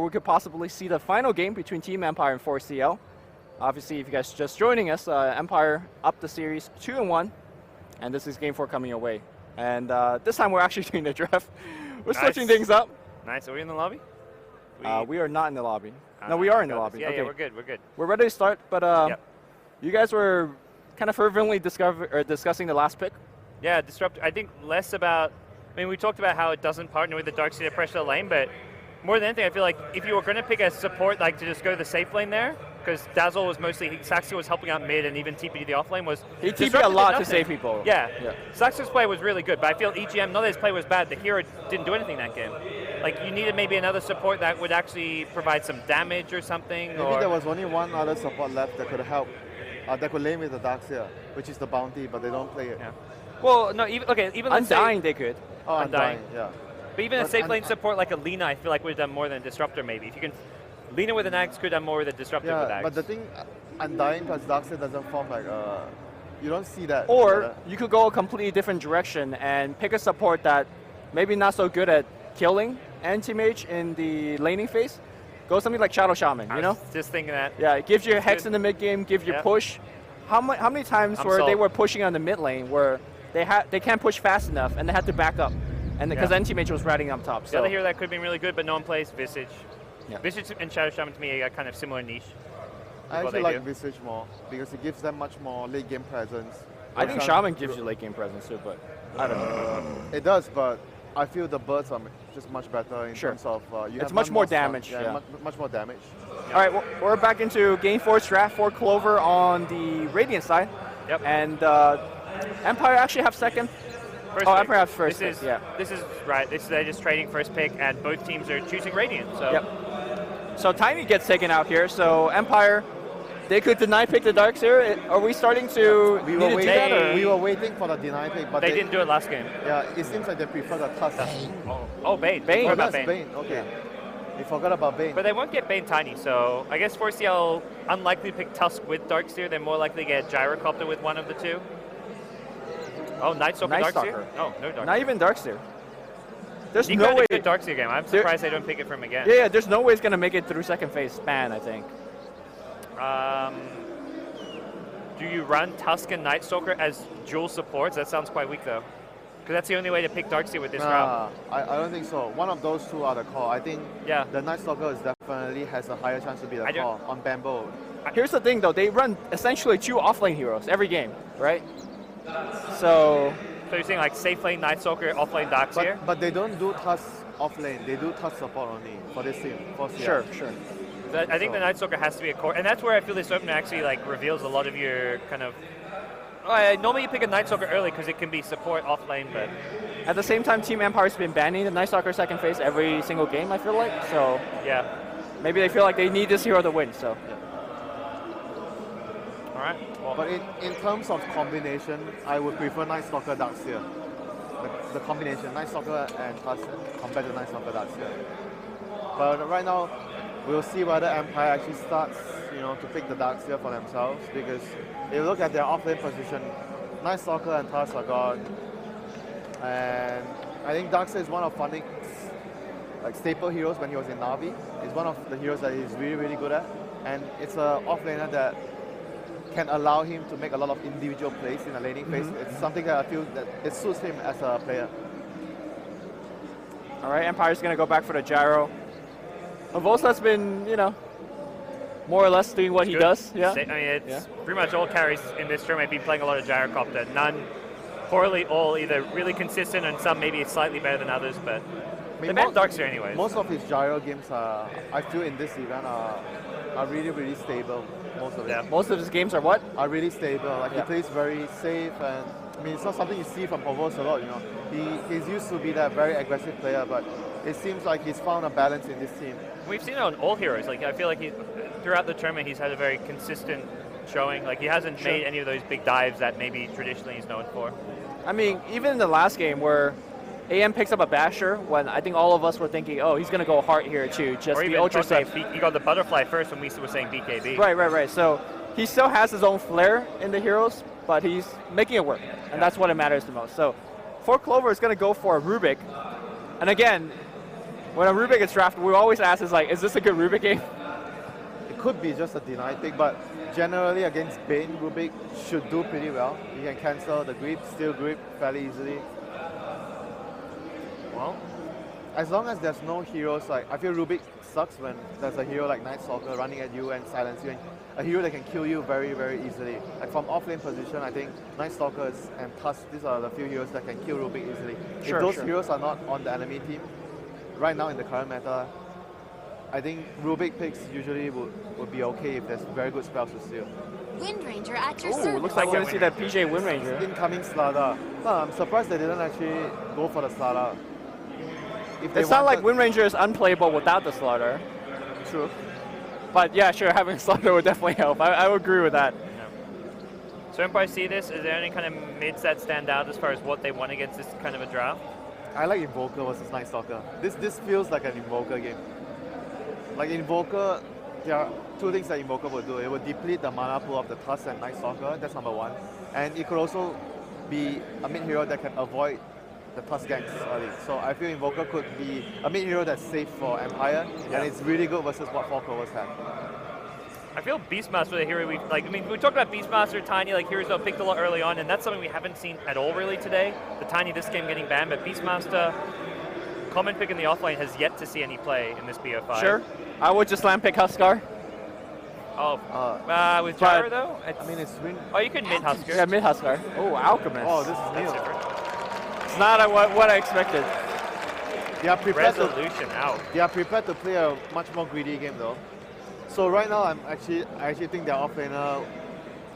we could possibly see the final game between Team Empire and 4CL. Obviously, if you guys are just joining us, Empire up the series 2-1, and this is game 4 coming your way. And this time we're actually doing the draft. We're switching things up. Nice. Are we in the lobby? We are not in the lobby. No, we are in the lobby. Yeah, okay. yeah, we're good. We're good. We're ready to start, but you guys were kind of fervently discussing the last pick. Yeah, Disrupt. I think less about. I mean, we talked about how it doesn't partner with the Darkseer to pressure the lane, but more than anything, I feel like if you were going to pick a support, like to just go to the safe lane there, because Dazzle was mostly, Saxia was helping out mid and even TP to the off lane was... He TP a lot to save people. Yeah. Saxia's play was really good, but I feel EGM, not that his play was bad, the hero didn't do anything that game. Like, you needed maybe another support that would actually provide some damage or something. Maybe there was only one other support left that could help, that could lane with the Darkseer, which is the Bounty, but they don't play it. Yeah. Well, no, even Undying they could. Oh, Undying, yeah. But even a safe lane support like a Lina, I feel like would have done more than a Disruptor maybe. If you can, Lina with an Axe could have done more than Disruptor with Axe. But the thing, Undying plus Darkseer doesn't form like you don't see that. Or you could go a completely different direction and pick a support that maybe not so good at killing anti-mage in the laning phase. Go something like Shadow Shaman, you know? Just thinking that. Yeah, it gives you a Hex in the mid game, gives you push. How many times where they were pushing on the mid lane where they can't push fast enough and they had to back up, and because anti-mage was riding up top. So the other hero that could have been really good, but no one plays Visage. Visage and Shadow Shaman to me are kind of similar niche. I actually like Visage more because it gives them much more late game presence. I think Shaman gives you late game presence too, but I don't know. It does, but I feel the birds are just much better in terms of it's much more damage. Much more damage. All right, we're back into Game 4 draft for Clover on the Radiant side. Yep. And Empire actually have second. Empire have first pick. This is right. They're just trading first pick, and both teams are choosing Radiant. So. So Tiny gets taken out here. So Empire, they could deny pick the Darkseer. Are we starting to we were waiting for the deny pick, but they didn't do it last game. Yeah, it seems like they prefer the Tusk. Bane. Bane. Oh, that's Bane. Okay. We forgot about Bane. But they won't get Bane Tiny, so I guess 4CL unlikely to pick Tusk with Darkseer. They're more likely to get Gyrocopter with one of the two. Oh, Nightstalker Darkseer? Oh, no Darkseer. Not even Darkseer. There's no way. Good Darkseer game. I'm surprised they don't pick it from again. Yeah, there's no way it's going to make it through second phase span, I think. Do you run Tusk and Nightstalker as dual supports? That sounds quite weak, though. Because that's the only way to pick Darkseer with this route. I don't think so. One of those two are the call. I think the Nightstalker definitely has a higher chance to be the call on Bamboo. Here's the thing, though. They run essentially 2 offlane heroes every game, right? So you're saying like safe lane Nightstalker, offlane Darkseer? But they don't do Tusk offlane. They do Tusk support only for this team. Sure. So I think the Nightstalker has to be a core, and that's where I feel this opener actually like reveals a lot of your kind of. Normally you pick a Nightstalker early because it can be support off lane, but at the same time, Team Empire's been banning the Nightstalker second phase every single game. I feel like so. Yeah. Maybe they feel like they need this hero to win. So. All right. Well, but in terms of combination, I would prefer Nightstalker Darkseer. The combination Nightstalker and Tusk compared to Nightstalker Darkseer. But right now, we'll see whether Empire actually starts, to pick the Darkseer for themselves, because if you look at their offlane position, Nightstalker and Tusk are gone, and I think Darkseer is one of Funnick's staple heroes when he was in Na'Vi. It's one of the heroes that he's really, really good at, and it's an offlaner that can allow him to make a lot of individual plays in a laning phase. It's something that I feel that it suits him as a player. All right, Empire's going to go back for the gyro. Avosa's been, more or less doing what he does. Yeah. I mean, it's pretty much all carries in this tournament have been playing a lot of Gyrocopter. None poorly, all either really consistent and some maybe slightly better than others, but they banned Darkseer anyways. Most of his gyro games I feel in this event are really, really stable. Most of it. Yeah. Most of his games are what? Are really stable. Like he plays very safe, and I mean it's not something you see from Provos a lot. He's used to be that very aggressive player, but it seems like he's found a balance in this team. We've seen it on all heroes. Like I feel like throughout the tournament he's had a very consistent showing. Like he hasn't made any of those big dives that maybe traditionally he's known for. I mean, even in the last game where AM picks up a Basher, when I think all of us were thinking, oh, he's going to go hard here to just be ultra safe. He got the butterfly first when we were saying BKB. Right. So he still has his own flair in the heroes, but he's making it work, and that's what it matters the most. So for Clover is going to go for a Rubik, and again, when a Rubik gets drafted, we always ask is like, is this a good Rubik game? It could be just a denied pick, but generally against Bane, Rubik should do pretty well. You can cancel the grip, steal grip fairly easily. Well, as long as there's no heroes, like I feel Rubik sucks when there's a hero like Night Stalker running at you and silence you, and a hero that can kill you very, very easily. Like from offlane position, I think Night Stalkers and Tusk, these are the few heroes that can kill Rubik easily. Sure, if those sure. heroes are not on the enemy team, right now in the current meta, I think Rubik picks usually would be okay if there's very good spells to steal. Wind Ranger at your Ooh, service. looks like we're gonna see that PJ Wind Ranger. Incoming Slada. No, I'm surprised they didn't actually go for the Slada. If they It's not like wanted- Wind Ranger is unplayable without the slaughter. True. But yeah, sure, having a slaughter would definitely help. I would agree with that. So Empire see this, is there any kind of mid-set stand out as far as what they want against this kind of a draft? I like Invoker versus Night Stalker. This feels like an Invoker game. Like Invoker, there are two things that Invoker will do. It will deplete the mana pool of the Tusk and Night Stalker, that's number one. And it could also be a mid hero that can avoid the Tusk ganks early. So I feel Invoker could be a mid hero that's safe for Empire, and it's really good versus what 4 Clovers have. I feel Beastmaster the hero we like. I mean, we talked about Beastmaster, Tiny, like heroes that picked a lot early on, and that's something we haven't seen at all really today. The Tiny this game getting banned, but Beastmaster, common pick in the offlane, has yet to see any play in this BO5. Sure, I would just land pick Huskar. Oh, with Gyro though? I mean, it's win. Oh, you could mid Husker. Yeah, mid Huskar. Oh, Alchemist. Oh, this is That's new. different. It's not what I expected. They are prepared to. Resolution out. They are prepared to play a much more greedy game though. So right now, I actually think their offlaner,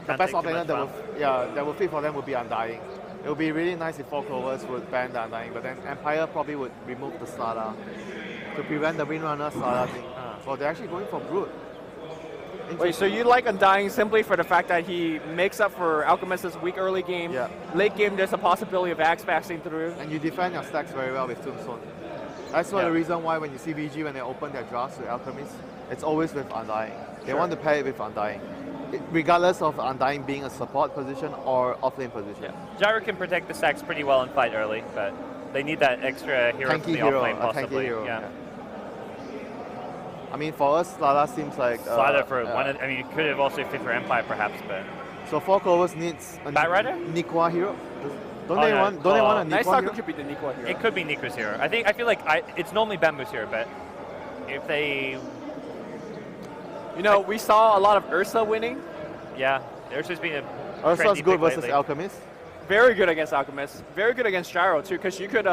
the Can't best take too offlaner much that will fit for them would be Undying. It would be really nice if 4 Clovers would ban the Undying, but then Empire probably would remove the Slada to prevent the Windrunner Slada thing. So they're actually going for Brute. Wait, so you like Undying simply for the fact that he makes up for Alchemist's weak early game? Yeah. Late game, there's a possibility of Axe passing through. And you defend your stacks very well with Tombstone. That's one of the reason why when you see VG, when they open their drafts with Alchemist, it's always with Undying. They want to pair it with Undying, regardless of Undying being a support position or offlane position. Gyro can protect the stacks pretty well and fight early, but they need that extra hero from Tanky the hero, offlane a possibly. tanky hero. Yeah. I mean, for us, Slada seems like Slada for one. I mean, it could have also fit for Empire perhaps, but So 4 Clovers needs a Batrider? Nikwa hero. Don't Oh, they no. want? Don't they want a Nice Nikwa Stalker hero? could be the Nikwa hero. it could be Niku's hero. I feel like it's normally Bamboo's hero, but if they, You know, we saw a lot of Ursa winning. yeah, there's just been a Ursa's trendy good pick versus lately. Alchemist. Very good against Alchemist. Very good against Gyro too, because you could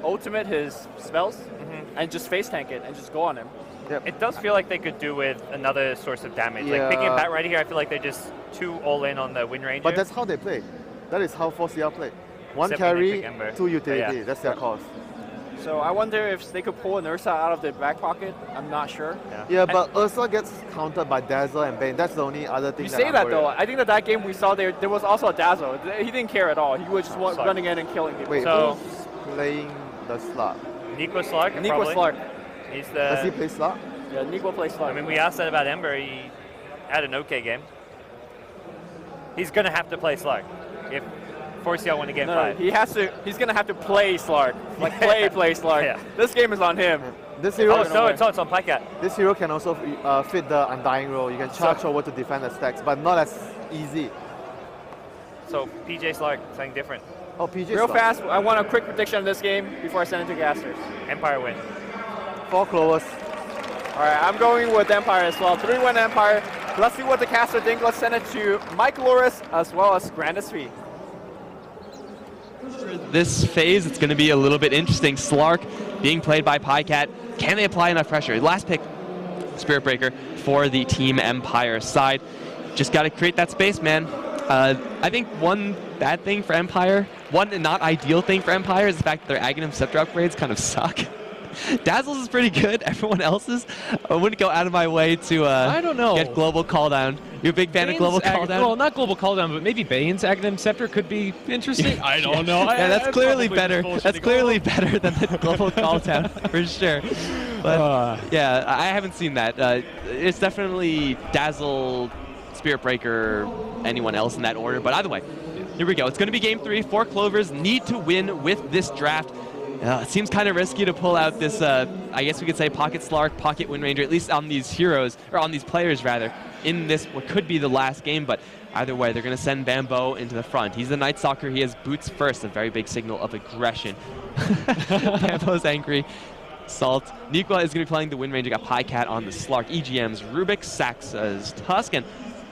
ultimate his spells and just face tank it and just go on him. Yep. It does feel like they could do with another source of damage. Yeah. Like picking a Batrider here, I feel like they're just too all in on the Wind Ranger. But that's how they play. That is how 4CL play. One Except when they carry, pick Ember. 2 utility. Yeah. That's their cause. So I wonder if they could pull an Ursa out of the back pocket. I'm not sure. Yeah, but Ursa gets countered by Dazzle and Bane. That's the only other thing. You that say I'm that worried though. about. I think that game we saw there was also a Dazzle. He didn't care at all. He was just Slug. running in and killing people. Wait, So- who's playing the Slug? Nico Slug, Nikwa probably. Slark. He's Does he the. play Slug? Yeah, Nikwa plays I Slark. mean, we asked that about Ember. He had an okay game. He's gonna have to play Slug if 4CL win a game No, 5. he has to. He's gonna have to play Slark. Like play Slark. Yeah. This game is on him. This hero, Oh no, it's on Pycat. this hero can also fit the Undying role. You can charge over to defend the stacks, but not as easy. So PJ Slug, something different. Oh, PJ Real Slug. fast, I want a quick prediction of this game before I send it to Gasters. Empire win. 4 Clovers. All right, I'm going with Empire as well. 3-1 Empire. Let's see what the caster think. Let's send it to Mike Loris as well as Grandis V. This phase, it's going to be a little bit interesting. Slark being played by Pycat. Can they apply enough pressure? Last pick, Spirit Breaker for the Team Empire side. Just got to create that space, man. I think one bad thing for Empire, one not ideal thing for Empire is the fact that their Aghanim Scepter upgrades kind of suck. Dazzle's is pretty good. Everyone else's, I wouldn't go out of my way to I don't know. get Global Calldown. You're a big fan of Global Calldown? Well, not Global Calldown, but maybe Bane's Aghanim Scepter could be interesting. I don't know. Yeah, that's clearly probably better. bullshitting That's clearly better than the Global Calldown, for sure. But yeah, I haven't seen that. It's definitely Dazzle, Spirit Breaker, anyone else in that order. But either way, here we go. It's going to be game 3. 4 Clovers need to win with this draft. It seems kind of risky to pull out this, I guess we could say, Pocket Slark, Pocket Wind Ranger, at least on these heroes, or on these players rather, in this what could be the last game, but either way, they're going to send Bambo into the front. He's the Night Stalker, he has boots first, a very big signal of aggression. Bambo's angry. Salt. Nikwa is going to be playing the Wind Ranger, got Pycat on the Slark, EGM's Rubik, Saxa's Tusk, and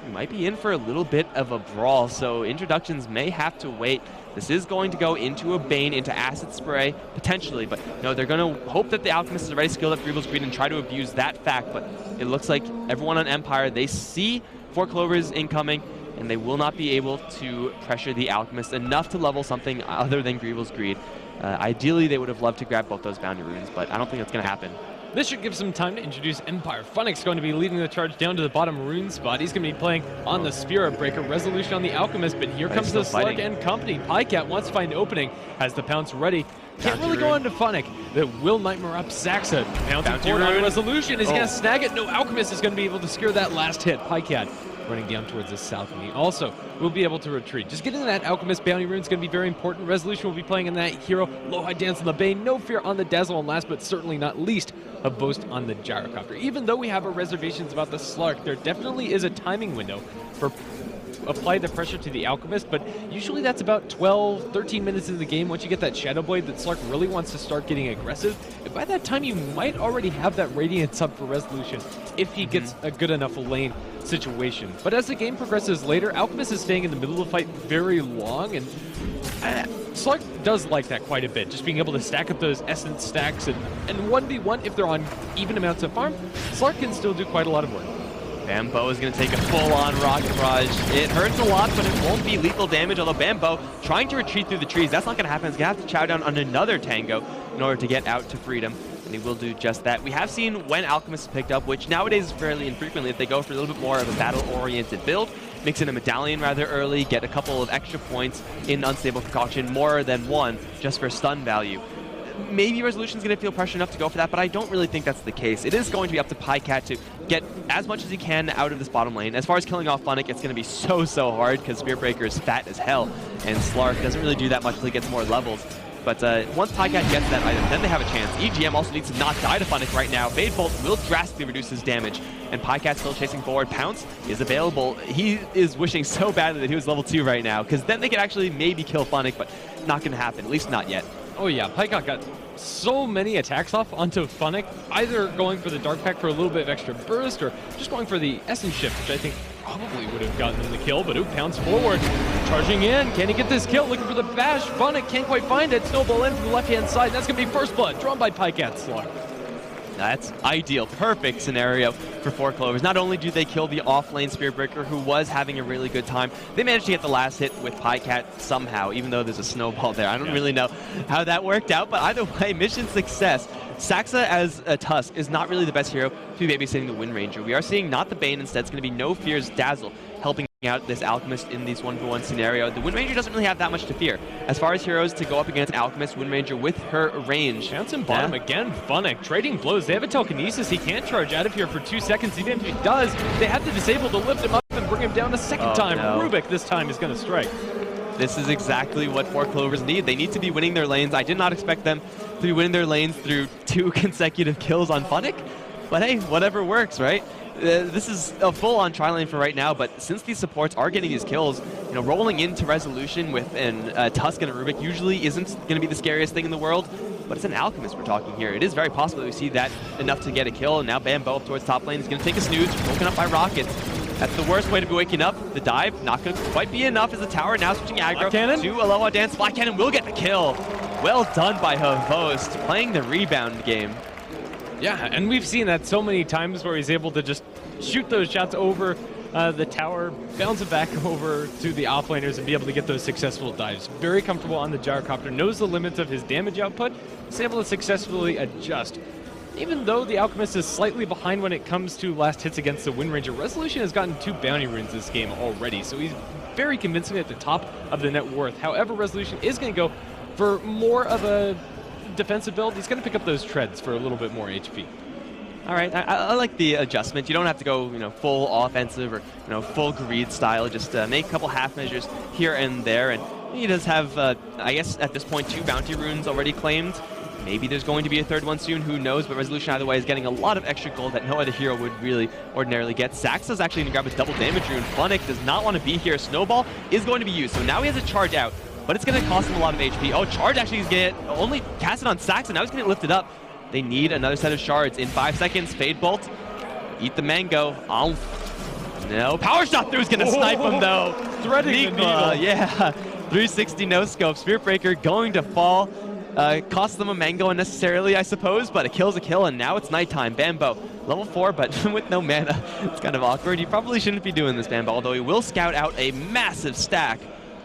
we might be in for a little bit of a brawl, so introductions may have to wait. This is going to go into a Bane, into Acid Spray, potentially, but no, they're going to hope that the Alchemist is already skilled at Greevil's Greed and try to abuse that fact, but it looks like everyone on Empire, they see 4 Clovers incoming, and they will not be able to pressure the Alchemist enough to level something other than Greevil's Greed. Ideally, they would have loved to grab both those bounty runes, but I don't think that's going to happen. This should give some time to introduce Empire. Funnick's going to be leading the charge down to the bottom rune spot. He's going to be playing on the Spirit Breaker, Resolution on the Alchemist, but here comes the Slark and company. Pycat wants to find an opening, has the pounce ready. Can't really go on to Funnick. That will Nightmare up Saxa. Pouncing forward on Resolution. Is he going to snag it? No, Alchemist is going to be able to secure that last hit. Pycat running down towards the south, and he also will be able to retreat. Just getting that Alchemist bounty rune is going to be very important. Resolution will be playing in that hero. Low high dance on the Bane. No fear on the Dazzle, and last but certainly not least, a boast on the Gyrocopter. Even though we have our reservations about the Slark, there definitely is a timing window for apply the pressure to the Alchemist, but usually that's about 12, 13 minutes into the game. Once you get that Shadow Blade, that Slark really wants to start getting aggressive. And by that time, you might already have that Radiance up for Resolution if he gets a good enough lane situation. But as the game progresses later, Alchemist is staying in the middle of the fight very long, and Slark does like that quite a bit, just being able to stack up those essence stacks, and 1v1, if they're on even amounts of farm, Slark can still do quite a lot of work. Bambo is going to take a full-on Rocket Barrage. It hurts a lot, but it won't be lethal damage, although Bambo trying to retreat through the trees. That's not going to happen. He's going to have to chow down on another Tango in order to get out to freedom, and he will do just that. We have seen when Alchemist is picked up, which nowadays is fairly infrequently, if they go for a little bit more of a battle-oriented build, mix in a Medallion rather early, get a couple of extra points in Unstable Concoction, more than one, just for stun value. Maybe Resolution's going to feel pressure enough to go for that, but I don't really think that's the case. It is going to be up to Pycat to get as much as he can out of this bottom lane. As far as killing off Funnick, it's going to be so hard because Spirit Breaker is fat as hell, and Slark doesn't really do that much until he gets more levels. But once Pycat gets that item, then they have a chance. EGM also needs to not die to Funnick right now. Fade Bolt will drastically reduce his damage, and Pycat's still chasing forward. Pounce is available. He is wishing so badly that he was level 2 right now, because then they could actually maybe kill Funnick, but not going to happen, at least not yet. Oh yeah, Pycat got so many attacks off onto Funnick, either going for the Dark Pack for a little bit of extra burst, or just going for the Essence Shift, which I think probably would have gotten him the kill, but Pounce forward, charging in, can he get this kill? Looking for the bash, Funnick can't quite find it, Snowball in from the left-hand side, that's going to be first blood, drawn by Pycat Slark. That's ideal, perfect scenario for 4 Clovers. Not only do they kill the off-lane Spirit Breaker, who was having a really good time, they managed to get the last hit with Pycat somehow, even though there's a snowball there. I don't really know how that worked out, but either way, mission success. Saxa as a Tusk is not really the best hero to be babysitting the Wind Ranger. We are seeing not the Bane, instead it's going to be No Fear's Dazzle helping out this Alchemist in these 1v1 scenario. The Wind Ranger doesn't really have that much to fear. As far as heroes to go up against Alchemist, Wind Ranger with her range. Bouncing bottom again, Funnick, trading blows. They have a telekinesis. He can't charge out of here for 2 seconds. Even if he does, they have to disable to lift him up and bring him down a second time. No. Rubik this time is going to strike. This is exactly what 4 Clovers need. They need to be winning their lanes. I did not expect them to be winning their lanes through 2 consecutive kills on Funnick, but hey, whatever works, right? This is a full-on tri-lane for right now, but since these supports are getting these kills, you know, rolling into Resolution with a Tusk and a Rubik usually isn't going to be the scariest thing in the world, but it's an Alchemist we're talking here. It is very possible that we see that enough to get a kill, and now Bambo up towards top lane is going to take a snooze, woken up by Rockets. That's the worst way to be waking up. The dive, not going to quite be enough as the tower now switching aggro to Aloha Dance. Fly Cannon will get the kill. Well done by Host, playing the rebound game. Yeah, and we've seen that so many times where he's able to just shoot those shots over the tower, bounce it back over to the offlaners and be able to get those successful dives. Very comfortable on the Gyrocopter, knows the limits of his damage output, is able to successfully adjust. Even though the Alchemist is slightly behind when it comes to last hits against the Wind Ranger, Resolution has gotten 2 bounty runes this game already, so he's very convincingly at the top of the net worth. However, Resolution is going to go for more of a defensive build. He's going to pick up those treads for a little bit more HP. All right, I like the adjustment. You don't have to go, you know, full offensive or, you know, full greed style. Just make a couple half measures here and there, and he does have, I guess at this point, 2 bounty runes already claimed. Maybe there's going to be a third one soon, who knows, but Resolution either way is getting a lot of extra gold that no other hero would really ordinarily get. Saxa's actually going to grab a double damage rune. Funnick does not want to be here. Snowball is going to be used, so now he has a charge out, but it's going to cost him a lot of HP. Oh, charge actually is going to only cast it on Saxa. Now he's going to lift it up. They need another set of shards in 5 seconds. Fade Bolt, eat the mango. No, Power Shot through is going to snipe him though. Threading the needle. Yeah, 360 no scope. Spirit Breaker going to fall. Costs them a mango unnecessarily, I suppose, but a kill's a kill, and now it's nighttime. Bambo, level 4, but with no mana. It's kind of awkward. You probably shouldn't be doing this, Bambo, although he will scout out a massive stack.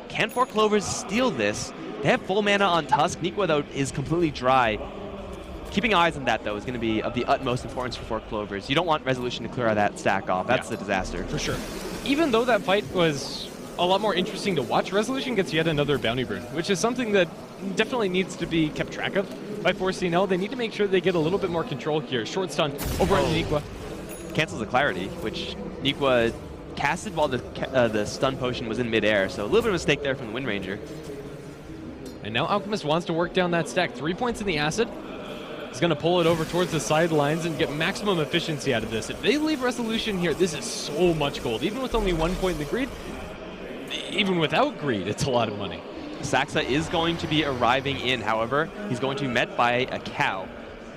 Can 4 Clovers steal this? They have full mana on Tusk. Nikwa, though, is completely dry. Keeping eyes on that, though, is going to be of the utmost importance for 4 Clovers. You don't want Resolution to clear that stack off. That's a disaster. For sure. Even though that fight was a lot more interesting to watch, Resolution gets yet another bounty rune, which is something that definitely needs to be kept track of by 4CNL. They need to make sure they get a little bit more control here. Short stun over on Nikwa. Cancels the Clarity, which Nikwa casted while the stun potion was in midair, so a little bit of a mistake there from the Wind Ranger. And now Alchemist wants to work down that stack. 3 points in the acid. He's going to pull it over towards the sidelines and get maximum efficiency out of this. If they leave Resolution here, this is so much gold. Even with only 1 point in the greed, even without greed, it's a lot of money. Saxa is going to be arriving in, however, he's going to be met by a cow.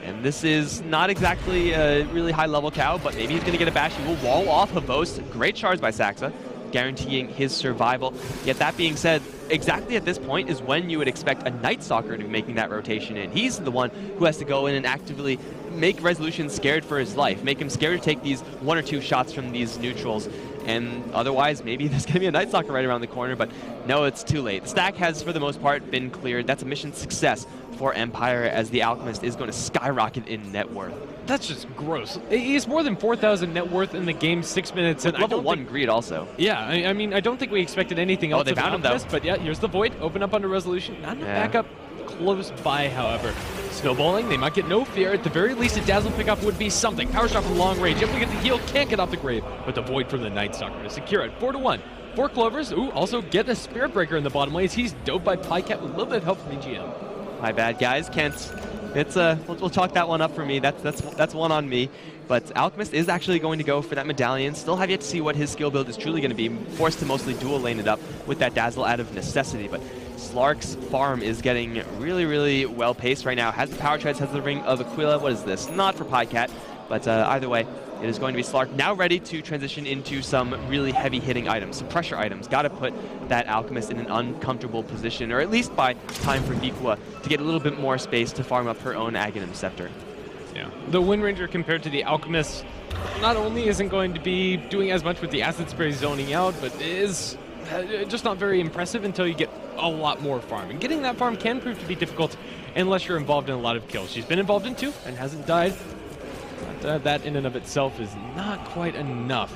And this is not exactly a really high-level cow, but maybe he's going to get a bash. He will wall off Havos. Great charge by Saxa, guaranteeing his survival. Yet that being said, exactly at this point is when you would expect a Night Stalker to be making that rotation in. He's the one who has to go in and actively make Resolution scared for his life, make him scared to take these 1 or 2 shots from these neutrals. And otherwise, maybe there's going to be a Night Stalker right around the corner, but no, it's too late. The stack has, for the most part, been cleared. That's a mission success for Empire, as the Alchemist is going to skyrocket in net worth. That's just gross. He's more than 4,000 net worth in the game, 6 minutes. With and level 1 greed also. Yeah, I mean, I don't think we expected anything else. They found him, though. But yeah, here's the Void. Open up under Resolution. Not enough backup close by, however. Snowballing, they might get no fear. At the very least, a Dazzle pickup would be something. Power Shot from long range. Able to get the heal, can't get off the grave. But the Void from the Night Stalker to secure it. 4-1. 4 Clovers. Ooh, also get a Spirit Breaker in the bottom lanes. He's doped by Pycat with a little bit of help from EGM. My bad, guys. Kent, it's we'll chalk that one up for me. That's one on me. But Alchemist is actually going to go for that medallion. Still have yet to see what his skill build is truly going to be. Forced to mostly dual lane it up with that Dazzle out of necessity. But Slark's farm is getting really, really well paced right now. Has the Power Treads, has the Ring of Aquila. What is this? Not for Pycat, but either way, it is going to be Slark now ready to transition into some really heavy hitting items, some pressure items. Got to put that Alchemist in an uncomfortable position, or at least buy time for Nikwa to get a little bit more space to farm up her own Aghanim Scepter. Yeah. The Wind Ranger compared to the Alchemist not only isn't going to be doing as much with the Acid Spray zoning out, but is just not very impressive until you get a lot more farm. And getting that farm can prove to be difficult unless you're involved in a lot of kills. She's been involved in 2 and hasn't died. But that in and of itself is not quite enough.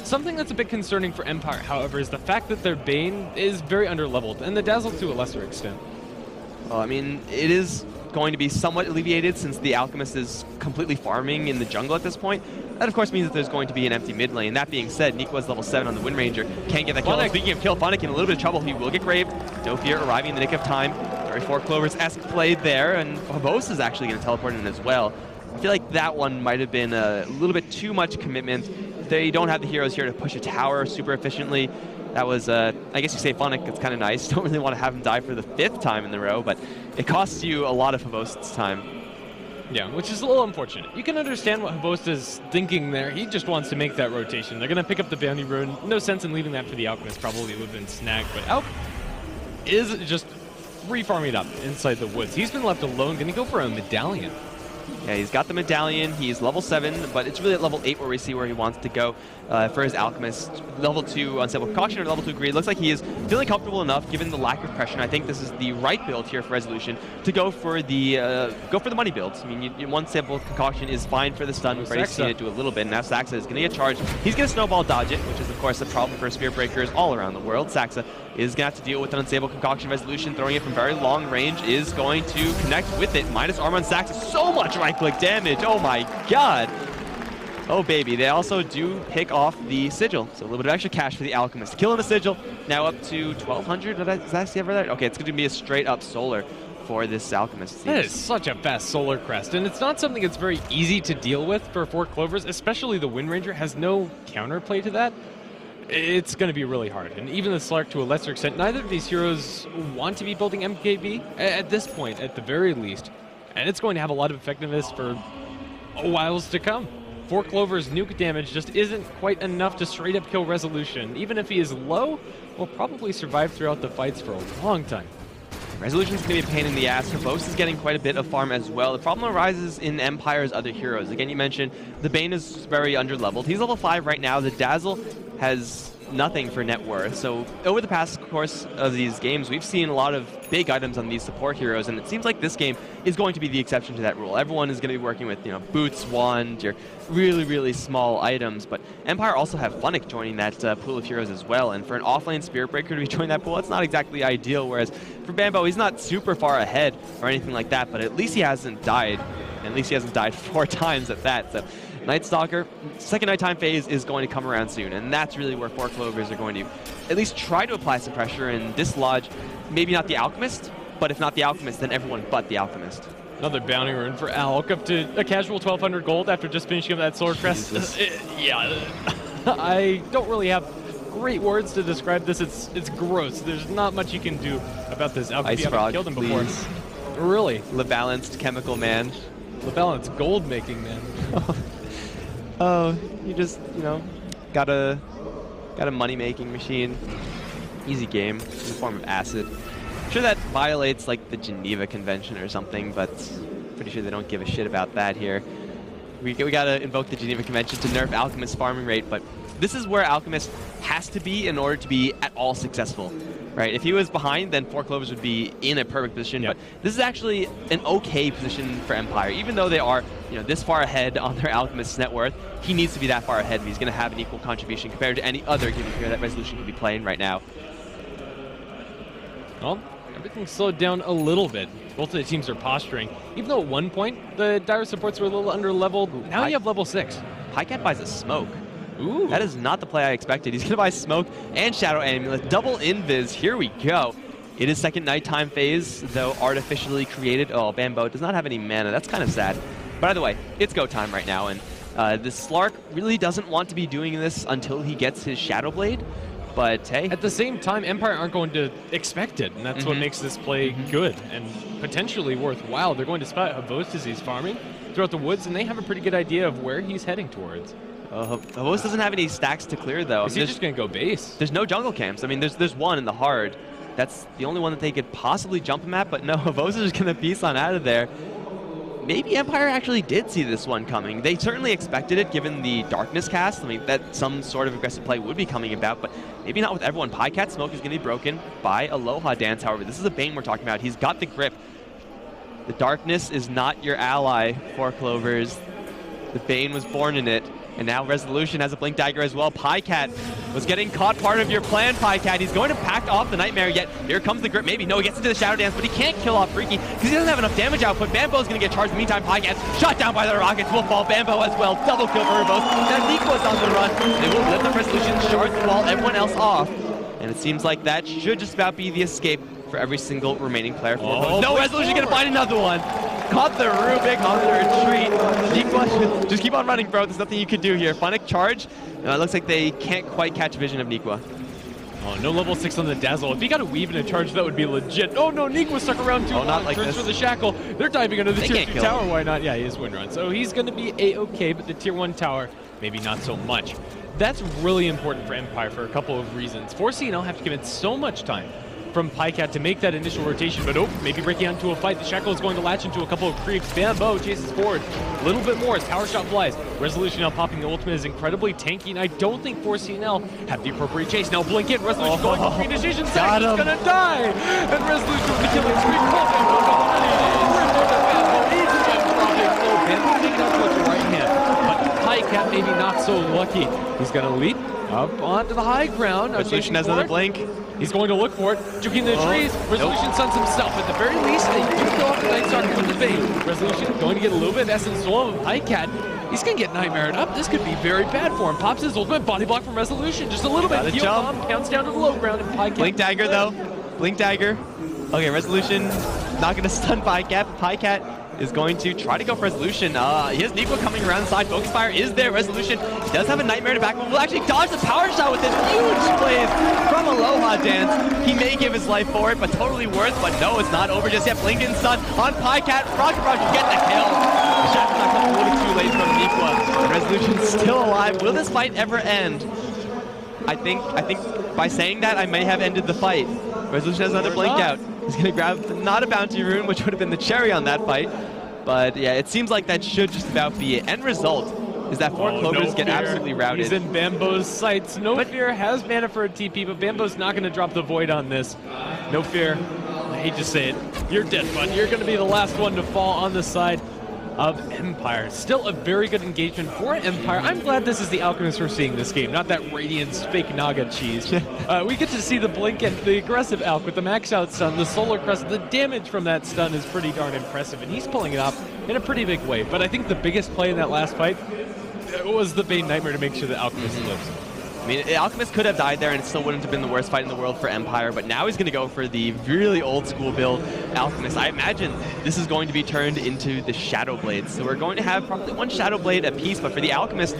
Something that's a bit concerning for Empire, however, is the fact that their Bane is very underleveled, and the Dazzle to a lesser extent. Well, I mean, it is going to be somewhat alleviated since the Alchemist is completely farming in the jungle at this point. That, of course, means that there's going to be an empty mid lane. That being said, Nikwa's level 7 on the Wind Ranger. Can't get that kill. Speaking of kill, Funnick in a little bit of trouble. He will get graved. No fear, arriving in the nick of time. Very 4 Clovers-esque play there, and Havos is actually going to teleport in as well. I feel like that one might have been a little bit too much commitment. They don't have the heroes here to push a tower super efficiently. That was, I guess you say Funnick, it's kind of nice. Don't really want to have him die for the 5th time in the row, but it costs you a lot of Havos's time. Yeah, which is a little unfortunate. You can understand what Havost is thinking there. He just wants to make that rotation. They're going to pick up the bounty rune. No sense in leaving that for the Alchemist. Probably would have been snagged, but Alch is just free farming it up inside the woods. He's been left alone. Going to go for a medallion. Yeah, he's got the medallion. He's level 7, but it's really at level 8 where we see where he wants to go for his Alchemist. Level 2 Unstable Concoction or level 2 Greed. Looks like he is feeling comfortable enough given the lack of pressure. And I think this is the right build here for Resolution to go for the money builds. I mean, one Unstable Concoction is fine for the stun. We've already seen it do a little bit. And now Saxa is going to get charged. He's going to snowball dodge it, which is, of course, a problem for Spirit Breakers all around the world. Saxa is going to have to deal with an Unstable Concoction. Resolution throwing it from very long range is going to connect with it. Minus armor on Saxa. So much right-click damage. Oh my god. Oh baby. They also do pick off the Sigil. So a little bit of extra cash for the Alchemist. Killing the Sigil. Now up to 1,200. Did I see ever that? Okay, it's going to be a straight up solar for this Alchemist team. That is such a fast Solar Crest, and it's not something that's very easy to deal with for 4 Clovers, especially the Wind Ranger has no counterplay to that. It's going to be really hard, and even the Slark to a lesser extent. Neither of these heroes want to be building MKB at this point, at the very least, and it's going to have a lot of effectiveness for a whiles to come. 4 Clover's nuke damage just isn't quite enough to straight up kill Resolution. Even if he is low, will probably survive throughout the fights for a long time. Resolution's going to be a pain in the ass. Verbose is getting quite a bit of farm as well. The problem arises in Empire's other heroes. Again, you mentioned the Bane is very underleveled. He's level 5 right now. The Dazzle has nothing for net worth. So over the past course of these games, we've seen a lot of big items on these support heroes, and it seems like this game is going to be the exception to that rule. Everyone is going to be working with, boots, wand, your really, really small items, but Empire also have Funnick joining that pool of heroes as well, and for an offlane Spirit Breaker to be joining that pool, it's not exactly ideal, whereas for Bambo, he's not super far ahead or anything like that, but at least he hasn't died, and at least he hasn't died 4 times at that, so Night Stalker, second nighttime phase is going to come around soon, and that's really where 4 Clovers are going to at least try to apply some pressure and dislodge maybe not the Alchemist, but if not the Alchemist, then everyone but the Alchemist. Another bounty rune for Alk, up to a casual 1,200 gold after just finishing up that Sword Crest. Yeah, I don't really have great words to describe this. It's gross. There's not much you can do about this Alk if you haven't killed him before. Really? LeBalanced chemical man. LeBalanced gold making man. Oh, you just, got a money-making machine. Easy game in the form of acid. I'm sure that violates, like, the Geneva Convention or something, but pretty sure they don't give a shit about that here. We gotta invoke the Geneva Convention to nerf Alchemist's farming rate, but this is where Alchemist has to be in order to be at all successful. Right, if he was behind, then 4 Clovers would be in a perfect position, but this is actually an okay position for Empire. Even though they are, this far ahead on their Alchemist's net worth, he needs to be that far ahead if he's going to have an equal contribution compared to any other given hero that Resolution could be playing right now. Well, everything's slowed down a little bit. Both of the teams are posturing. Even though at one point, the Dire supports were a little under-leveled, now you have level 6. Pycat buys a smoke. Ooh. That is not the play I expected. He's going to buy Smoke and Shadow Amulet. Double Invis. Here we go. It is second nighttime phase, though artificially created. Oh, Bambo does not have any mana. That's kind of sad. But either way, it's go time right now. And this Slark really doesn't want to be doing this until he gets his Shadow Blade. But hey. At the same time, Empire aren't going to expect it. And that's what makes this play good and potentially worthwhile. They're going to spot Havos as he's farming throughout the woods, and they have a pretty good idea of where he's heading towards. Havos doesn't have any stacks to clear, though. Is he just going to go base? There's no jungle camps. I mean, there's one in the hard. That's the only one that they could possibly jump him at, but no, Havos is just going to piece on out of there. Maybe Empire actually did see this one coming. They certainly expected it, given the Darkness cast. I mean, that some sort of aggressive play would be coming about, but maybe not with everyone. Pycat Smoke is going to be broken by Aloha Dance, however. This is a Bane we're talking about. He's got the grip. The Darkness is not your ally, 4 Clovers. The Bane was born in it. And now Resolution has a Blink Dagger as well. Pycat was getting caught part of your plan, Pycat. He's going to pack off the Nightmare, yet here comes the grip. Maybe, no, he gets into the Shadow Dance, but he can't kill off Freaky because he doesn't have enough damage output. Bambo's going to get charged. In the meantime, Pycat shot down by the Rockets will fall. Bambo as well. Double kill for Verbose. Now Nico's on the run. They will lift the Resolution, shard the wall, everyone else off. And it seems like that should just about be the escape for every single remaining player. No, Resolution going to find another one. Caught the Rubik on the retreat. Nikwa, just keep on running, bro. There's nothing you can do here. Funnick charge. It looks like they can't quite catch vision of Nikwa. Oh, no level 6 on the Dazzle. If he got a weave and a charge, that would be legit. Oh no, Nikwa stuck around too long. Not like Turns this. for the Shackle. They're diving under the tier 2 tower. Why not? Yeah, he is wind run. So he's going to be A-okay, but the tier 1 tower, maybe not so much. That's really important for Empire for a couple of reasons. 4CNL have to give it so much time from Pycat to make that initial rotation, but maybe breaking out into a fight. The Shackle is going to latch into a couple of creeps. Bambo chases forward a little bit more as Power Shot flies. Resolution now popping the ultimate is incredibly tanky, and I don't think 4CNL have the appropriate chase. Now blink in, Resolution going for free decision. Zach is going to die, and Resolution with the killing streak. Bambo taking out towards the right hand, but Pycat maybe not so lucky. He's going to leap up onto the high ground. Resolution has another blink. He's going to look for it, juking the trees. Resolution stuns himself. At the very least, they do go off the Night Stalker with the bait. Resolution going to get a little bit of essence stolen with Pycat. He's going to get Nightmared up. This could be very bad for him. Pops his ultimate body block from Resolution. Just a little bit. Heal bomb counts down to the low ground, and Pycat. Blink Dagger, though. Blink Dagger. Okay, Resolution not going to stun PyCat. PyCat is going to try to go for Resolution. He has Nico coming around the side. Focus Fire is there. Resolution does have a Nightmare to back, but will actually dodge the power shot with this huge plays from Aloha Dance. He may give his life for it, but totally worth. But no, it's not over just yet. Blinken stun on PyCat. Rocket Rush will get the kill. The shot's not coming a little too late from Nico. Resolution's still alive. Will this fight ever end? I think by saying that, I may have ended the fight. Resolution has another blink out. He's going to grab not a bounty rune, which would have been the cherry on that fight. But yeah, it seems like that should just about be it. End result is that four Clovers get absolutely routed. He's in Bambo's sights. No Fear has mana for a TP, but Bambo's not going to drop the Void on this. No Fear, I hate to say it, you're dead, bud. You're going to be the last one to fall on the side of Empire. Still a very good engagement for Empire. I'm glad this is the Alchemist we're seeing this game, not that Radiance fake Naga cheese. We get to see the blink and the aggressive Alch with the max out stun, the Solar Crest. The damage from that stun is pretty darn impressive, and he's pulling it off in a pretty big way. But I think the biggest play in that last fight was the Bane Nightmare to make sure that Alchemist lives. I mean, Alchemist could have died there and it still wouldn't have been the worst fight in the world for Empire, but now he's going to go for the really old school build Alchemist. I imagine this is going to be turned into the Shadow Blades. So we're going to have probably one Shadow Blade apiece, but for the Alchemist,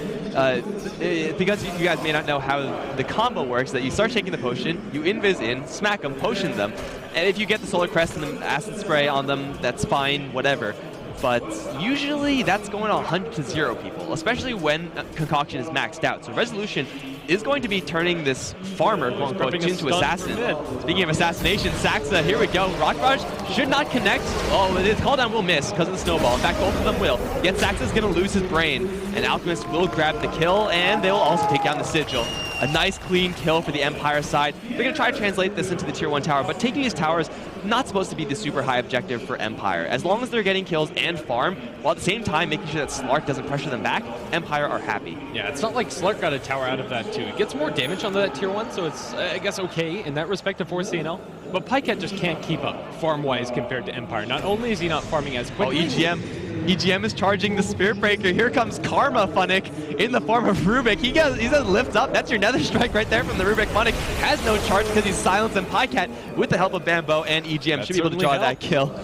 because you guys may not know how the combo works, that you start taking the potion, you invis in, smack them, potion them, and if you get the Solar Crest and the Acid Spray on them, that's fine, whatever. But usually that's going to 100 to 0 people, especially when Concoction is maxed out. So Resolution is going to be turning this farmer, quote-unquote, into assassin. Speaking of assassination, Saxa, here we go. Rock Barrage should not connect. Oh, it is. Call down will miss because of the snowball. In fact, both of them will. Yet Saxa's going to lose his brain, and Alchemist will grab the kill, and they will also take down the Sigil. A nice, clean kill for the Empire side. They're going to try to translate this into the Tier 1 tower, but taking these towers not supposed to be the super high objective for Empire. As long as they're getting kills and farm, while at the same time making sure that Slark doesn't pressure them back, Empire are happy. Yeah, it's not like Slark got a tower out of that too. It gets more damage on that Tier 1, so it's, I guess, okay in that respect to 4CNL. But PyCat just can't keep up farm-wise compared to Empire. Not only is he not farming as quickly... Oh, EGM is charging the Spirit Breaker. Here comes Karma Funnick in the form of Rubik. He does lift up. That's your Nether Strike right there from the Rubik. Funnick has no charge because he's silenced, and PyCat, with the help of Bambo and EGM, should be able to draw that kill.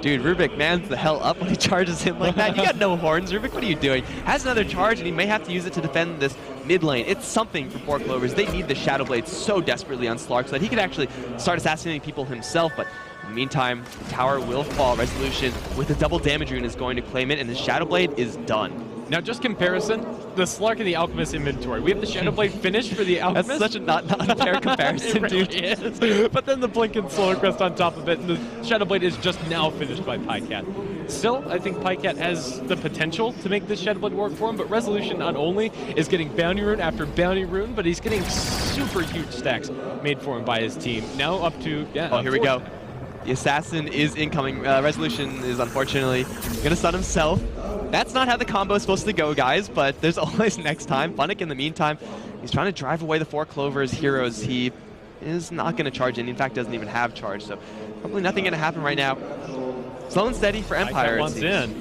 Dude, Rubik mans the hell up when he charges him like that. You got no horns, Rubik. What are you doing? Has another charge, and he may have to use it to defend this mid lane. It's something for Four Clovers. They need the Shadow Blade so desperately on Slark so that he could actually start assassinating people himself. But in the meantime, the tower will fall. Resolution with the double damage rune is going to claim it, and the Shadow Blade is done. Now, just comparison, the Slark and the Alchemist inventory. We have the Shadow Blade finished for the Alchemist. That's such a not fair comparison, it really is. But then the Blink and Solar Crest on top of it, and the Shadow Blade is just now finished by PyCat. Still, I think PyCat has the potential to make this Shadow Blade work for him, but Resolution not only is getting Bounty Rune after Bounty Rune, but he's getting super huge stacks made for him by his team. Now up to, oh, here we go. The Assassin is incoming. Resolution is unfortunately going to stun himself. That's not how the combo is supposed to go, guys, but there's always next time. Funnick, in the meantime, he's trying to drive away the Four Clovers heroes. He is not going to charge in. In fact, doesn't even have charge, so probably nothing going to happen right now. Slow and steady for Empire. Wants in.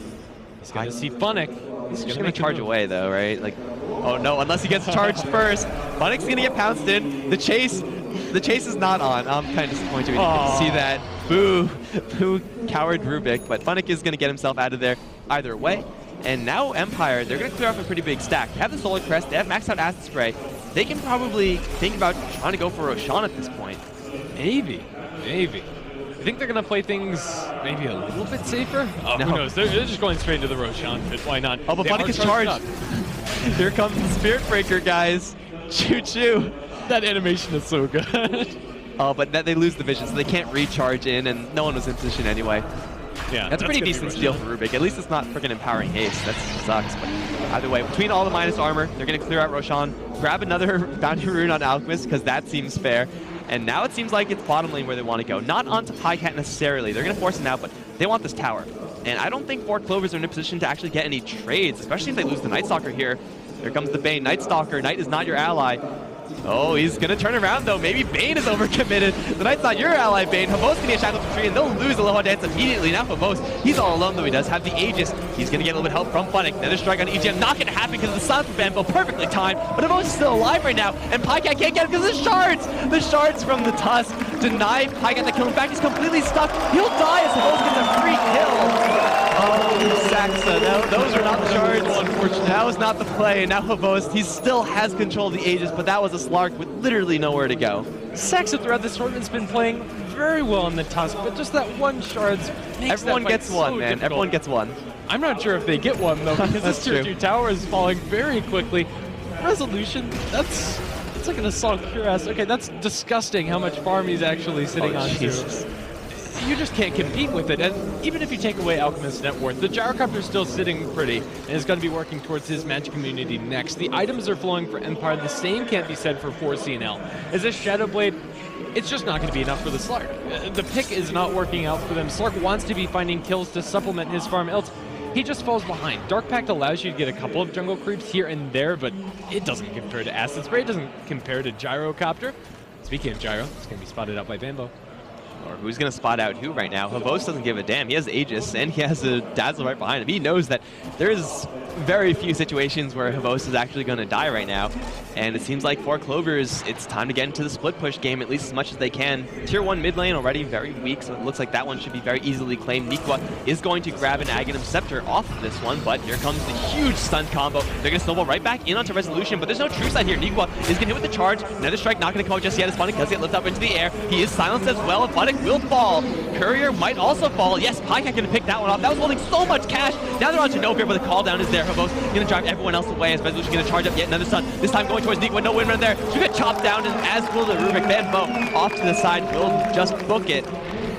He's going to see Funnick. He's just going to charge away, though, right? Like, oh no, unless he gets charged first. Funnick's going to get pounced in. The chase is not on. I'm kind of disappointed we didn't get to see that. Boo, coward Rubik. But Funnick is going to get himself out of there either way. And now Empire, they're going to clear off a pretty big stack. They have the Solar Crest, they have maxed out Acid Spray. They can probably think about trying to go for Roshan at this point. Maybe. I think they're going to play things maybe a little bit safer. Oh, no. Who knows? They're just going straight into the Roshan pit. Why not? Oh, but Funnick is charged. Here comes the Spirit Breaker, guys. Choo-choo. That animation is so good. Oh, but they lose the vision, so they can't recharge in, and no one was in position anyway. Yeah, that's a pretty decent steal for Rubik. At least it's not freaking empowering haste. That sucks. But either way, between all the minus armor, they're going to clear out Roshan, grab another bounty rune on Alchemist, because that seems fair. And now it seems like it's bottom lane where they want to go. Not onto PyCat necessarily. They're going to force him out, but they want this tower. And I don't think Four Clovers are in a position to actually get any trades, especially if they lose the Night Stalker here. Here comes the Bane. Night Stalker. Night is not your ally. Oh, he's going to turn around, though. Maybe Bane is overcommitted. The Knight's not your ally, Bane. Havos going to be a Shackle to Tree, and they'll lose Aloha Dance immediately. Now Havos, he's all alone, though he does have the Aegis. He's going to get a little bit of help from Funnick. Another strike on EGM. Not going to happen because of the silence from Bambo. Perfectly timed, but Havos is still alive right now, and PyCat can't get him because of the shards. The shards from the Tusk deny PyCat the kill. In fact, he's completely stuck. He'll die as Hevos gets a free kill. Oh, Saxa, those are not the shards. Unfortunately, that was not the play. Now Hevos, he still has control of the Aegis, but that was a Slark with literally nowhere to go. Saxa throughout this tournament's been playing very well in the Tusk, but just that one shards makes Everyone gets one, so man. difficult. Everyone gets one. I'm not sure if they get one, though, because this tier 2 tower is falling very quickly. Resolution, that's like an assault cuirass. Okay, that's disgusting how much farm he's actually sitting on Jesus. You just can't compete with it. And even if you take away Alchemist's net worth, the Gyrocopter's still sitting pretty and is going to be working towards his magic immunity next. The items are flowing for Empire. The same can't be said for 4CNL. As this Shadow Blade, it's just not going to be enough for the Slark. The pick is not working out for them. Slark wants to be finding kills to supplement his farm, else he just falls behind. Dark Pact allows you to get a couple of jungle creeps here and there, but it doesn't compare to Acid Spray. It doesn't compare to Gyrocopter. Speaking of Gyro, it's going to be spotted out by Bambo. Or who's going to spot out who right now? Hevos doesn't give a damn. He has Aegis, and he has a Dazzle right behind him. He knows that there's very few situations where Hevos is actually going to die right now. And it seems like for Clovers, it's time to get into the split push game, at least as much as they can. Tier 1 mid lane already very weak, so it looks like that one should be very easily claimed. Nikwa is going to grab an Aghanim Scepter off of this one, but here comes the huge stun combo. They're going to snowball right back in onto Resolution, but there's no true side here. Nikwa is going to hit with the charge. Another strike not going to come out just yet as Funnick does get lifted up into the air. He is silenced as well. Funnick will fall. Courier might also fall. Yes, PyCat going to pick that one off. That was holding so much cash. Now they're on Genovia, but the call down is there. Hevos going to drive everyone else away as Resolution going to charge up yet another stun. This time going towards Nikwa. No win run there. She got chopped down, and as will the Rubik. Bambo off to the side will just book it.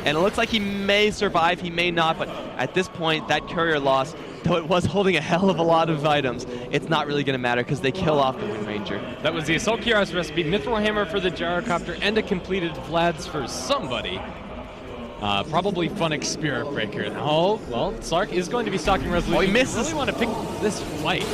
And it looks like he may survive, he may not, but at this point, that Courier loss, though it was holding a hell of a lot of items, it's not really going to matter because they kill off the Wind Ranger. That was the Assault Cuirass recipe, Mithril Hammer for the Gyrocopter, and a completed Vlad's for somebody. Probably Funnick Spirit Breaker. Oh, well, Slark is going to be stalking Resolution. Oh, he misses. You really want to pick this fight.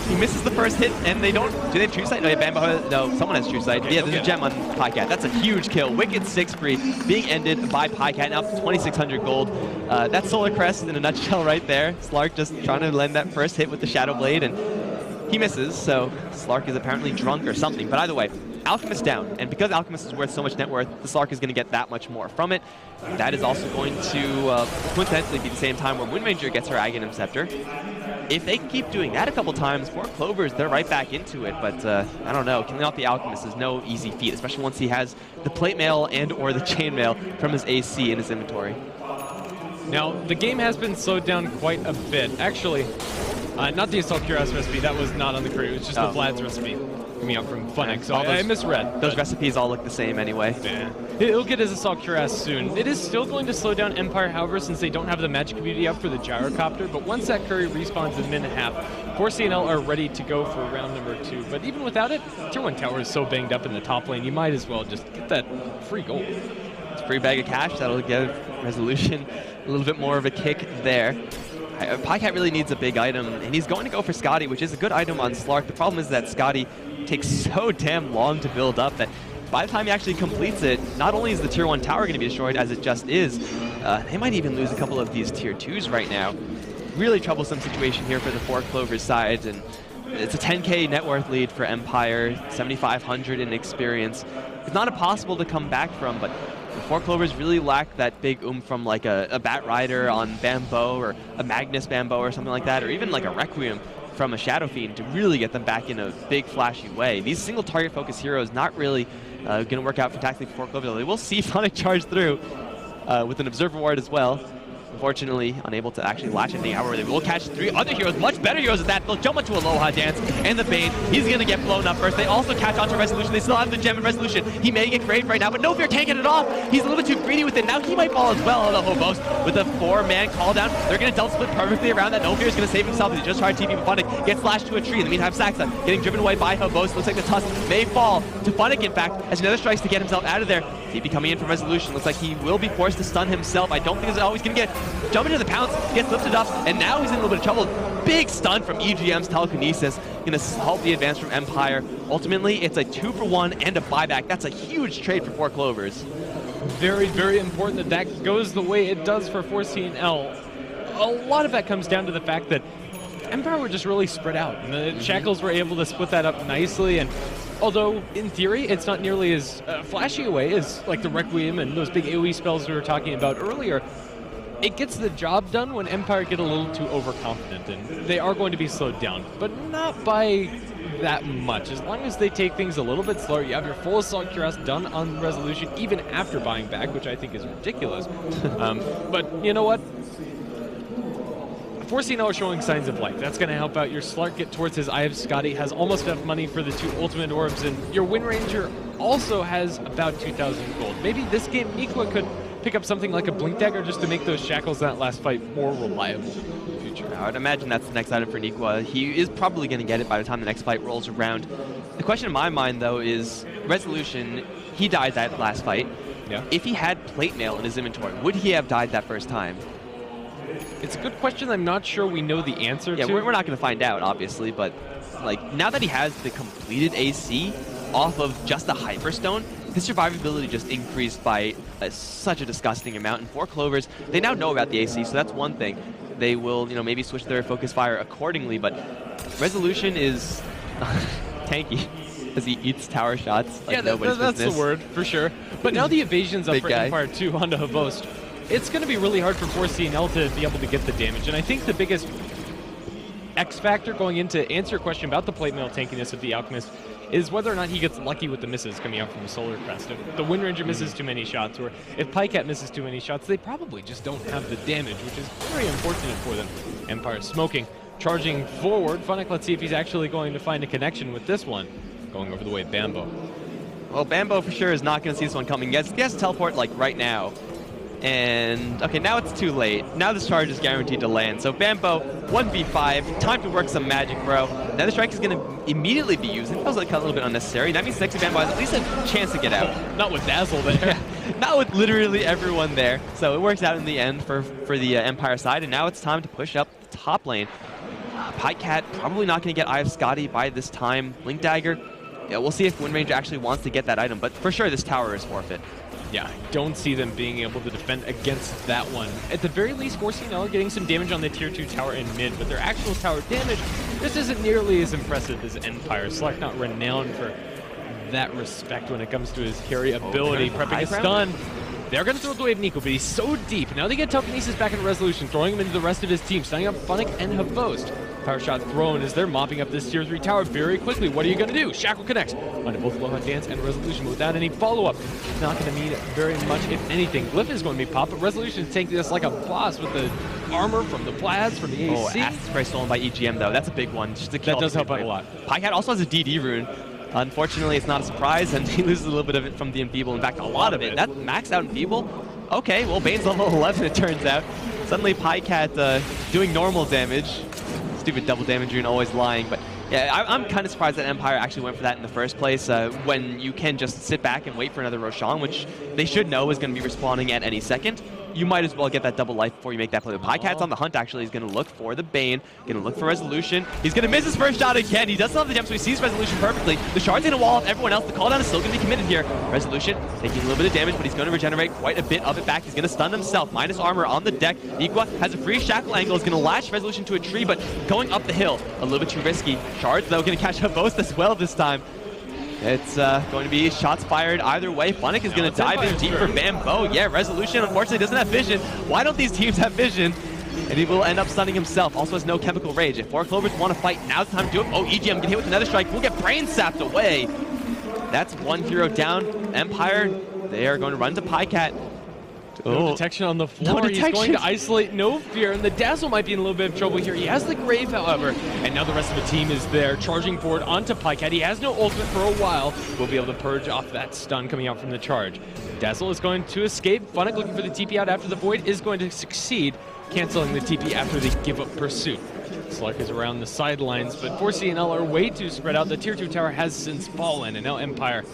He misses the first hit, and they don't. Do they have True Sight? No, Bambo. No, someone has True Sight. Okay, yeah, there's a gem on PyCat. That's a huge kill. Wicked 6 free being ended by PyCat. Now 2,600 gold. That's Solar Crest in a nutshell right there. Slark just trying to land that first hit with the Shadow Blade, and he misses. So Slark is apparently drunk or something. But either way, Alchemist down, and because Alchemist is worth so much net worth, the Slark is going to get that much more from it. That is also going to coincidentally be the same time where Wind Ranger gets her Aghanim Scepter. If they can keep doing that a couple times, for Clovers, they're right back into it. But I don't know, killing off the Alchemist is no easy feat, especially once he has the Plate Mail and or the Chain Mail from his AC in his inventory. Now, the game has been slowed down quite a bit. Actually, not the Assault Cuirass recipe, that was not on the crew, it was just the Vlad's recipe coming out from Funnick, so I misread. Those recipes all look the same anyway. Yeah. He'll get his Assault Cuirass soon. It is still going to slow down Empire, however, since they don't have the magic community up for the Gyrocopter, but once that Courier respawns in minute half, 4CNL are ready to go for round number 2. But even without it, Tier 1 Tower is so banged up in the top lane, you might as well just get that free gold. It's a free bag of cash, that'll give Resolution a little bit more of a kick there. PyCat really needs a big item, and he's going to go for Scotty, which is a good item on Slark. The problem is that Scotty takes so damn long to build up that by the time he actually completes it, not only is the Tier 1 tower going to be destroyed, as it just is, they might even lose a couple of these Tier 2s right now. Really troublesome situation here for the 4 Clovers side, and it's a 10k net worth lead for Empire, 7,500 in experience. It's not impossible to come back from, but the 4 Clovers really lack that big from like a Bat Rider on Bambo or a Magnus Bambo or something like that, or even like a Requiem from a Shadow Fiend to really get them back in a big flashy way. These single target focus heroes not really going to work out fantastically for 4 Clovers. They will see Funnick charge through with an Observer Ward as well. Unfortunately, unable to actually latch anything out where they will catch 3 other heroes, much better heroes at that. They'll jump into Aloha Dance, and the Bane, he's going to get blown up first. They also catch onto Resolution. They still have the gem in Resolution. He may get graved right now, but No Fear can't get it off. He's a little bit too greedy with it. Now he might fall as well. The Hobos with a 4-man call down. They're going to double split perfectly around that. No Fear is going to save himself as he just tried TP, but Funnick gets slashed to a tree. In the meantime, Saxa getting driven away by Hobos. Looks like the Tusk may fall to Funnick, in fact, as another strikes to get himself out of there. TP coming in from Resolution. Looks like he will be forced to stun himself. I don't think he's always going to get jump into the pounce, gets lifted up, and now he's in a little bit of trouble. Big stun from EGM's Telekinesis. Going to halt the advance from Empire. Ultimately, it's a 2-for-1 and a buyback. That's a huge trade for 4 Clovers. Very, very important that that goes the way it does for 4CNL. A lot of that comes down to the fact that Empire were just really spread out. And the Shackles were able to split that up nicely, and Although, in theory, it's not nearly as flashy a way as like the Requiem and those big AoE spells we were talking about earlier. It gets the job done when Empire get a little too overconfident, and they are going to be slowed down, but not by that much. As long as they take things a little bit slower, you have your full assault cuirass done on Resolution, even after buying back, which I think is ridiculous. But you know what? 4C now is showing signs of life. That's going to help out your Slark get towards his Eye of Scotty, has almost enough money for the 2 ultimate orbs, and your Wind Ranger also has about 2,000 gold. Maybe this game Nikwa could pick up something like a Blink Dagger just to make those shackles in that last fight more reliable in the future. I would imagine that's the next item for Nikwa. He is probably going to get it by the time the next fight rolls around. The question in my mind, though, is Resolution, he died that last fight. Yeah. If he had plate mail in his inventory, would he have died that first time? It's a good question. I'm not sure we know the answer to. Yeah, we're not going to find out, obviously, but like now that he has the completed AC off of just the Hyperstone, his survivability just increased by such a disgusting amount. And 4 Clovers, they now know about the AC, so that's one thing. They will, maybe switch their focus fire accordingly, but Resolution is tanky as he eats tower shots like nobody's that's business. the word, for sure. But now the evasion's up Big for guy. Empire 2 onto Havost. It's going to be really hard for 4CNL to be able to get the damage, and I think the biggest X factor going into answer your question about the plate mail tankiness of the Alchemist is whether or not he gets lucky with the misses coming out from the Solar Crest. If the Wind Ranger misses too many shots, or if Pycat misses too many shots, they probably just don't have the damage, which is very unfortunate for them. Empire smoking, charging forward. Funnick, let's see if he's actually going to find a connection with this one. Going over the way of Bambo. Well, Bambo for sure is not going to see this one coming. He has to teleport like right now. And, okay, now it's too late. Now this charge is guaranteed to land. So Bambo, 1v5, time to work some magic, bro. Now the strike is going to immediately be used. It feels like a little bit unnecessary. That means Sexy Bambo has at least a chance to get out. Not with Dazzle there. Yeah, not with literally everyone there. So it works out in the end for the Empire side. And now it's time to push up the top lane. Pycat probably not going to get Eye of Scotty by this time. Blink Dagger, yeah, we'll see if Wind Ranger actually wants to get that item. But for sure, this tower is forfeit. Yeah, I don't see them being able to defend against that one. At the very least, 4CNL are getting some damage on the tier 2 tower in mid, but their actual tower damage just isn't nearly as impressive as Empire. Slark not renowned for that respect when it comes to his carry ability. Prepping a stun. They're going to throw the wave Nico, but he's so deep. Now they get telekinesis back in Resolution, throwing him into the rest of his team, stunning up Funnick and Havost. Power shot thrown as they're mopping up this tier 3 tower very quickly. What are you going to do? Shackle connects onto both Aloha Dance and Resolution, but without any follow-up. Not going to mean very much, if anything. Glyph is going to be popped, but Resolution is taking this like a boss with the armor from the Plaids, from the AC. Oh, Acid Spray stolen by EGM, though. That's a big one. Just to kill that does help out a lot. Pycat also has a DD rune. Unfortunately, it's not a surprise, and he loses a little bit of it from the Enfeeble. In fact, a lot of it. That maxed out Enfeeble? Okay, well, Bane's level 11, it turns out. Suddenly, Pycat doing normal damage. Stupid double damage rune, always lying. But yeah, I'm kind of surprised that Empire actually went for that in the first place when you can just sit back and wait for another Roshan, which they should know is going to be respawning at any second. You might as well get that double life before you make that play. But Pycat's on the hunt, actually. He's going to look for the Bane, going to look for Resolution. He's going to miss his first shot again. He doesn't have the jump, so he sees Resolution perfectly. The shard's going to wall off everyone else. The cooldown is still going to be committed here. Resolution taking a little bit of damage, but he's going to regenerate quite a bit of it back. He's going to stun himself. Minus armor on the deck. Nikwa has a free shackle angle. He's going to lash Resolution to a tree, but going up the hill, a little bit too risky. Shards, though, going to catch Havost as well this time. It's going to be shots fired either way. Funnick is going to dive in deep for Bambo. Yeah, Resolution unfortunately doesn't have vision. Why don't these teams have vision? And he will end up stunning himself. Also has no chemical rage. If 4 Clovers want to fight, now's the time to do it. Oh, EGM get hit with another strike. We'll get brain sapped away. That's one hero down. Empire, they are going to run to Pycat. No detection on the floor. He's going to isolate No Fear, and the Dazzle might be in a little bit of trouble here. He has the Grave, however, and now the rest of the team is there, charging forward onto Pycat. He has no ultimate for a while. We'll be able to purge off that stun coming out from the charge. Dazzle is going to escape. Funnick looking for the TP out after the Void is going to succeed, canceling the TP after they give up pursuit. Slark is around the sidelines, but 4CNL are way too spread out. The tier 2 tower has since fallen, and now Empire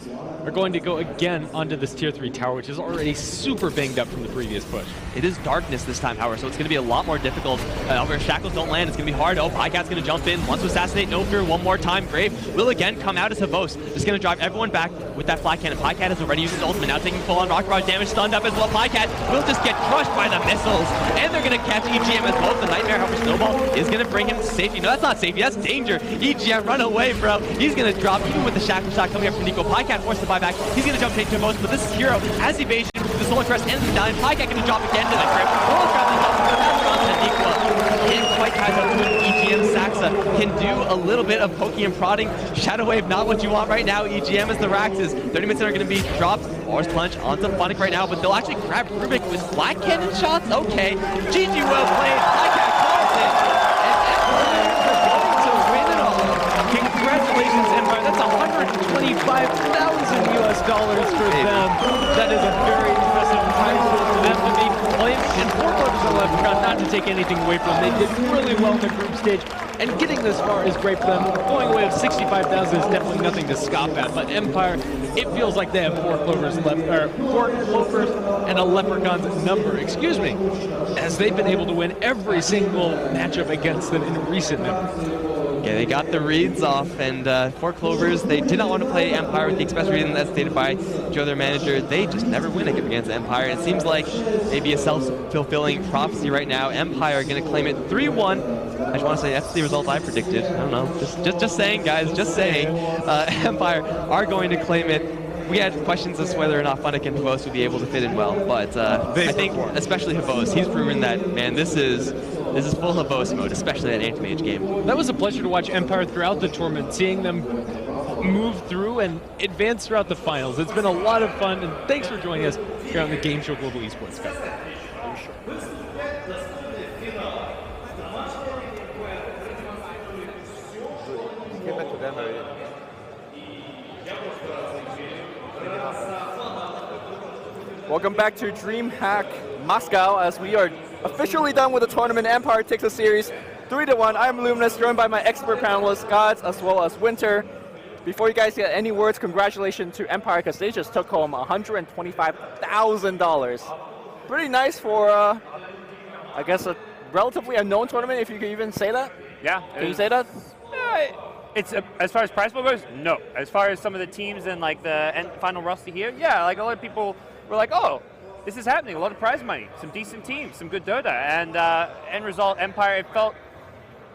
are going to go again onto this tier 3 tower, which is already super banged up from the previous push. It is darkness this time, however, so it's going to be a lot more difficult. Where shackles don't land, it's going to be hard. Oh, Pycat's going to jump in, wants to assassinate No Fear one more time. Grave will again come out as Havost. Just going to drive everyone back with that flat cannon. Pycat has already used his ultimate, now taking full-on rock barrage damage, stunned up as well. Pycat will just get crushed by the missiles, and they're going to catch EGM as both. The Nightmare Helper Snowball is going to bring him to safety. No, that's not safety, that's danger. EGM, run away, bro. He's going to drop, even with the shackle shot coming up from Nico. Pycat forced to buy back. He's going to jump into most, but this is Hero as evasion. The Solar Crest ends the down. Pycat going to drop again to the grip. Solar Crest is up, but that's on to Nico. Didn't quite catch up to him. EGM Saxa can do a little bit of poking and prodding. Shadow Wave, not what you want right now. EGM as the Raxes. 30 minutes are going to be dropped. Force Punch onto Funnick right now, but they'll actually grab Rubik with Black Cannon shots. Okay. GG well played. Pycat calls it. And Empire are going to win it all. Congratulations, Empire. That's $125,000 US for them. That is a very impressive prize pool for them to be playing. And 4 players on Leprechaun, not to take anything away from them. They did really well in the group stage. And getting this far is great for them. Going away with 65,000 is definitely nothing to scoff at. But Empire, it feels like they have 4 clovers left, or 4 clovers and a Leprechaun's number, excuse me, as they've been able to win every single matchup against them in recent memory. Yeah, they got the reads off, and 4 clovers, they did not want to play Empire with the express reason that's stated by Joe, their manager. They just never win against Empire. It seems like maybe a self-fulfilling prophecy right now. Empire are going to claim it 3-1. I just want to say that's the result I predicted. I don't know. Just saying, guys. Just saying. Empire are going to claim it. We had questions as to whether or not Funnick and Havos would be able to fit in well, but I think especially Havos, he's proven that, man, this is full Havos mode, especially that anti-mage game. That was a pleasure to watch Empire throughout the tournament, seeing them move through and advance throughout the finals. It's been a lot of fun, and thanks for joining us here on the Game Show Global Esports Cup. Came back to them already. Welcome back to DreamHack Moscow as we are officially done with the tournament. Empire takes the series 3-1. I'm Luminous, joined by my expert panelists, Gods, as well as Winter. Before you guys get any words, congratulations to Empire because they just took home $125,000. Pretty nice for, I guess, a relatively unknown tournament, if you can even say that. Yeah. Can you say that? It's as far as prize pool goes, no. As far as some of the teams and like the final roster here, yeah, like a lot of people were like, oh, this is happening. A lot of prize money, some decent teams, some good Dota, and end result, Empire. It felt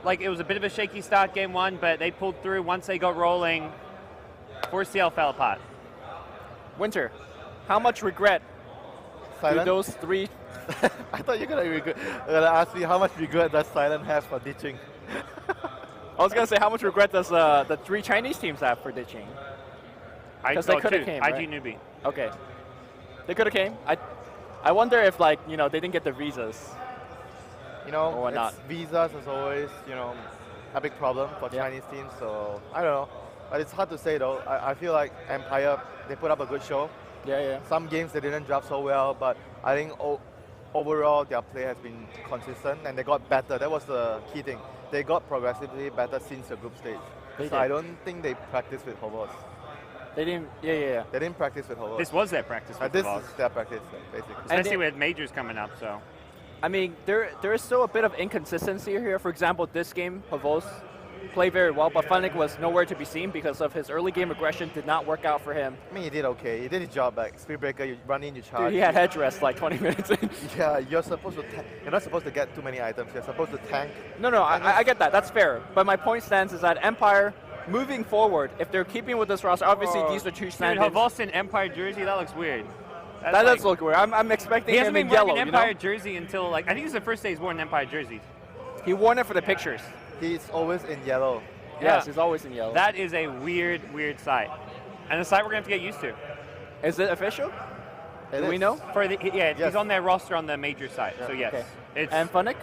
like it was a bit of a shaky start game 1, but they pulled through once they got rolling. 4CL fell apart. Winter, how much regret do those 3? I thought you were gonna ask me how much regret does Silent have for ditching. I was gonna say how much regret does the 3 Chinese teams have for ditching? Because they could have came, right? IG newbie. Okay, they could have came. I wonder if, like, you know, they didn't get the visas. You know, or not. Visas is always, you know, a big problem for Chinese teams. So I don't know, but it's hard to say though. I feel like Empire, they put up a good show. Yeah. Some games they didn't draft so well, but I think overall their play has been consistent and they got better. That was the key thing. They got progressively better since the group stage. So I don't think they practiced with Havos. They didn't. Yeah. They didn't practice with Havos. This was their practice with This Havos. is their practice, basically. Especially with majors coming up, so. I mean, there is still a bit of inconsistency here. For example, this game, Havos played very well, but Funnick was nowhere to be seen because of his early game aggression did not work out for him. I mean, he did okay. He did his job. Like Speed Breaker, you run in, you charge. Dude, he had headdress like 20 minutes in. Yeah, you're not supposed to get too many items. You're supposed to tank. No, I get that. That's fair. But my point stands is that Empire, moving forward, if they're keeping with this roster, obviously these are 2 standards. Dude, Havos in Empire jersey, that looks weird. That does look weird. I'm expecting him in yellow. He hasn't been wearing Empire jersey until, like, I think this is the first day he's worn an Empire jersey. He worn it for the pictures. He's always in yellow. Yes, he's always in yellow. That is a weird sight. And a sight we're going to have to get used to. Is it official? Do we know? For the, yeah, he's on their roster on the major side, so yes. Okay. And Funnick?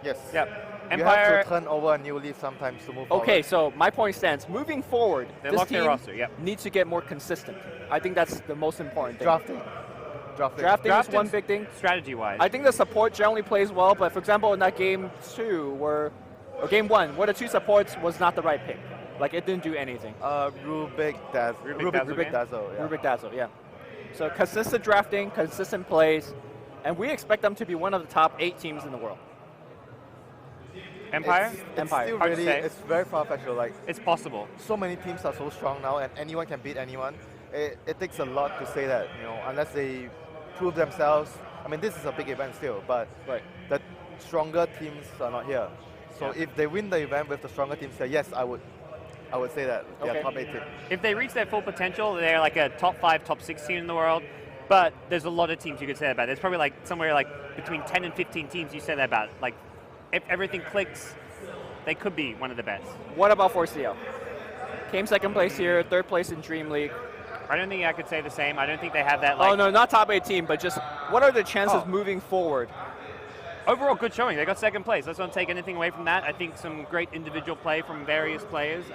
Yes. Yep. You Empire have to turn over a new leaf sometimes to move forward. Okay, so my point stands. Moving forward, this team roster, needs to get more consistent. I think that's the most important thing. Drafting is one big thing. Strategy-wise. I think the support generally plays well, but for example, in that game 2, or game 1, where the 2 supports was not the right pick. Like, it didn't do anything. Rubik Dazzle. Rubik Dazzle, yeah. So consistent drafting, consistent plays, and we expect them to be one of the top 8 teams in the world. Empire? Empire. Still really, it's very far-fetched. Like, it's possible. So many teams are so strong now, and anyone can beat anyone. It takes a lot to say that, you know, unless they prove themselves. I mean, this is a big event still, but the stronger teams are not here. So if they win the event with the stronger teams, yes, I would say that they're Okay. top 8 team. If they reach their full potential, they're like a top 5, top 6 team in the world. But there's a lot of teams you could say that about. There's probably like somewhere like between 10 and 15 teams you say that about. Like, if everything clicks, they could be one of the best. What about 4CL? Came second place here, third place in Dream League. I don't think I could say the same. I don't think they have that. Like, Oh no, not top 8 team, but just what are the chances moving forward? overall, good showing. They got second place. Let's not take anything away from that. I think some great individual play from various players.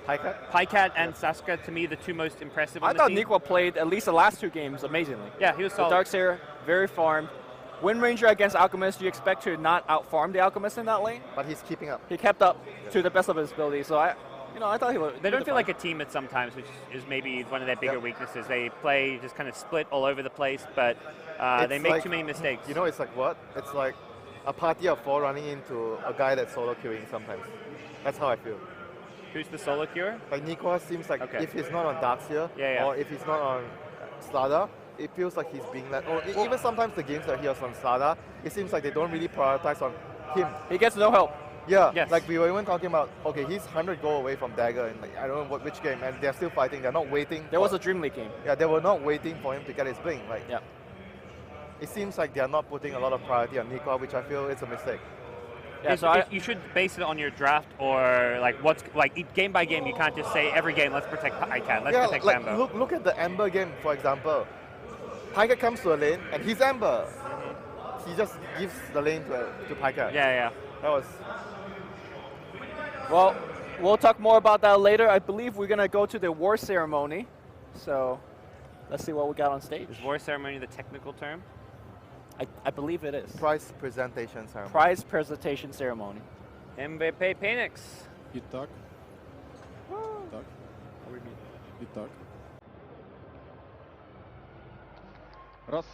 Pycat and Sasuke, to me, the two most impressive on I the thought team. Nikwa played at least the last 2 games amazingly. Yeah, he was solid. The Darkseer, very farmed. Wind Ranger against Alchemist, you expect to not out-farm the Alchemist in that lane? But he's keeping up. He kept up to the best of his ability, so I thought he would. They don't feel like a team at sometimes, which is maybe one of their bigger weaknesses. They play just kind of split all over the place, but they make like, too many mistakes. You know, it's like what? It's like a party of 4 running into a guy that's solo queuing sometimes. That's how I feel. Who's the solo cure? Like Nikwa seems like if he's not on Darkseer or if he's not on Slada, it feels like he's being let. Or even sometimes the games that he was on Slada, it seems like they don't really prioritize on him. He gets no help. Yeah, Yes. like we were even talking about, okay, he's 100 goal away from Dagger in like, I don't know which game, and they're still fighting. They're not waiting. There was a Dream League game. Yeah, they were not waiting for him to get his bling. Like, Yeah. it seems like they're not putting a lot of priority on Nikwa, which I feel is a mistake. Yeah, so you should base it on your draft or like what's like game by game. You can't just say every game let's protect Pycat, let's protect like Bambo. look at the Ember game, for example. Pycat comes to a lane, and he's Ember. He just gives the lane to Pycat. Yeah. That was... Well, we'll talk more about that later. I believe we're going to go to the war ceremony. So let's see what we got on stage. Is war ceremony the technical term? I believe it is. Prize presentation ceremony. Prize presentation ceremony. MVP Penix. Итак. Итак. Раз.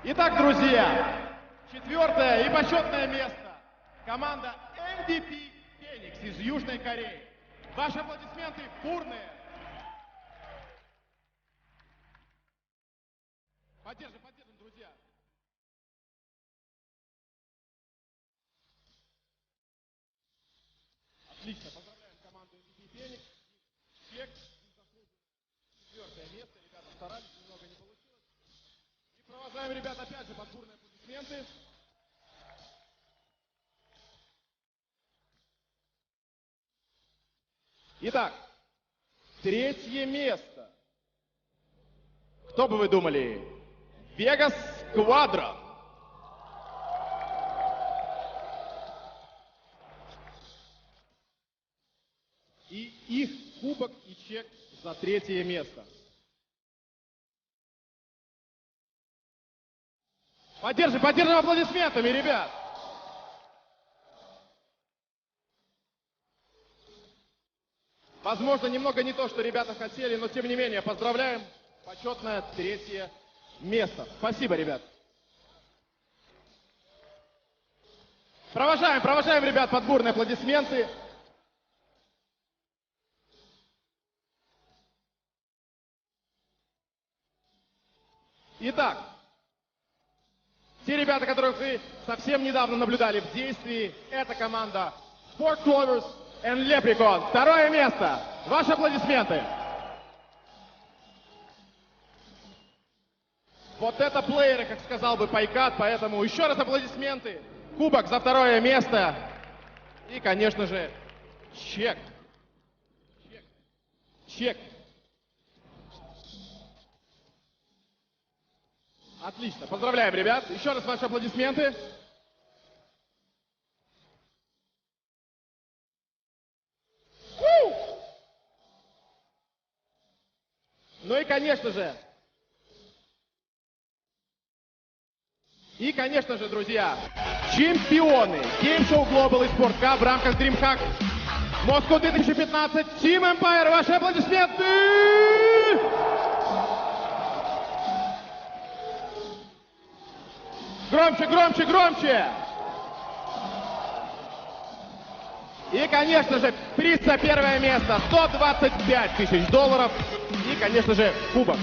Итак, друзья, 4-е и почетное место. Команда MVP Феникс из Южной Кореи. Ваши аплодисменты бурные. Поддержим, друзья. Отлично, поздравляем команду MVP Феникс. Чек, 4-е место. Ребята старались, немного не получилось. И провожаем ребят опять же под бурные аплодисменты. Итак, 3-е место. Кто бы вы думали? Вегас Квадро. И их кубок и чек за 3-е место. Поддержим аплодисментами, ребят. Возможно, немного не то, что ребята хотели, но тем не менее, поздравляем. Почетное 3-е место. Спасибо, ребят. Провожаем, ребят, под бурные аплодисменты. Итак, те ребята, которых вы совсем недавно наблюдали в действии, это команда Four Clovers and Leprechaun. 2-е место. Ваши аплодисменты. Вот это плееры, как сказал бы Пайкат, поэтому еще раз аплодисменты. Кубок за 2-е место. И, конечно же, чек. Отлично. Поздравляем, ребят. Еще раз ваши аплодисменты. Ну и, конечно же, друзья, чемпионы Game Show Global eSport Cup в рамках DreamHack Moscow 2015 Team Empire. Ваши аплодисменты! Громче! И, конечно же, приз за 1-е место $125 тысяч. И, конечно же, кубок.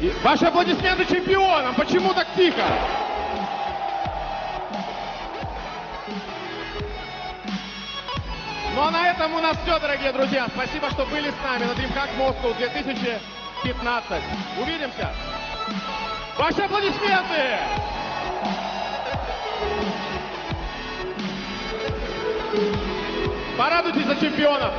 И ваши аплодисменты чемпионам. Почему так тихо? Ну а на этом у нас все, дорогие друзья. Спасибо, что были с нами на DreamHack Moscow 2015. Увидимся. Ваши аплодисменты! Порадуйтесь за чемпионов!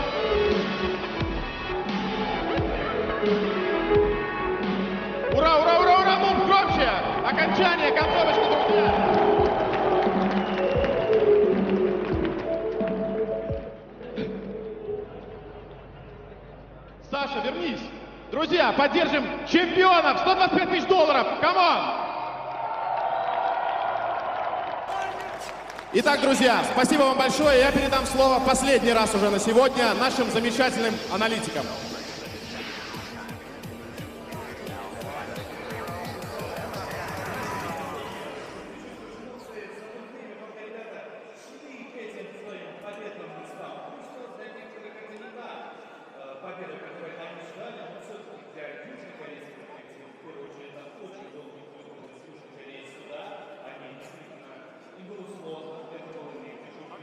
Ура, ура, ура, ура! Ну, громче! Окончание, концовочка, друзья! Саша, вернись! Друзья, поддержим чемпионов! 125 тысяч долларов! Камон! Итак, друзья, спасибо вам большое. Я передам слово последний раз уже на сегодня нашим замечательным аналитикам.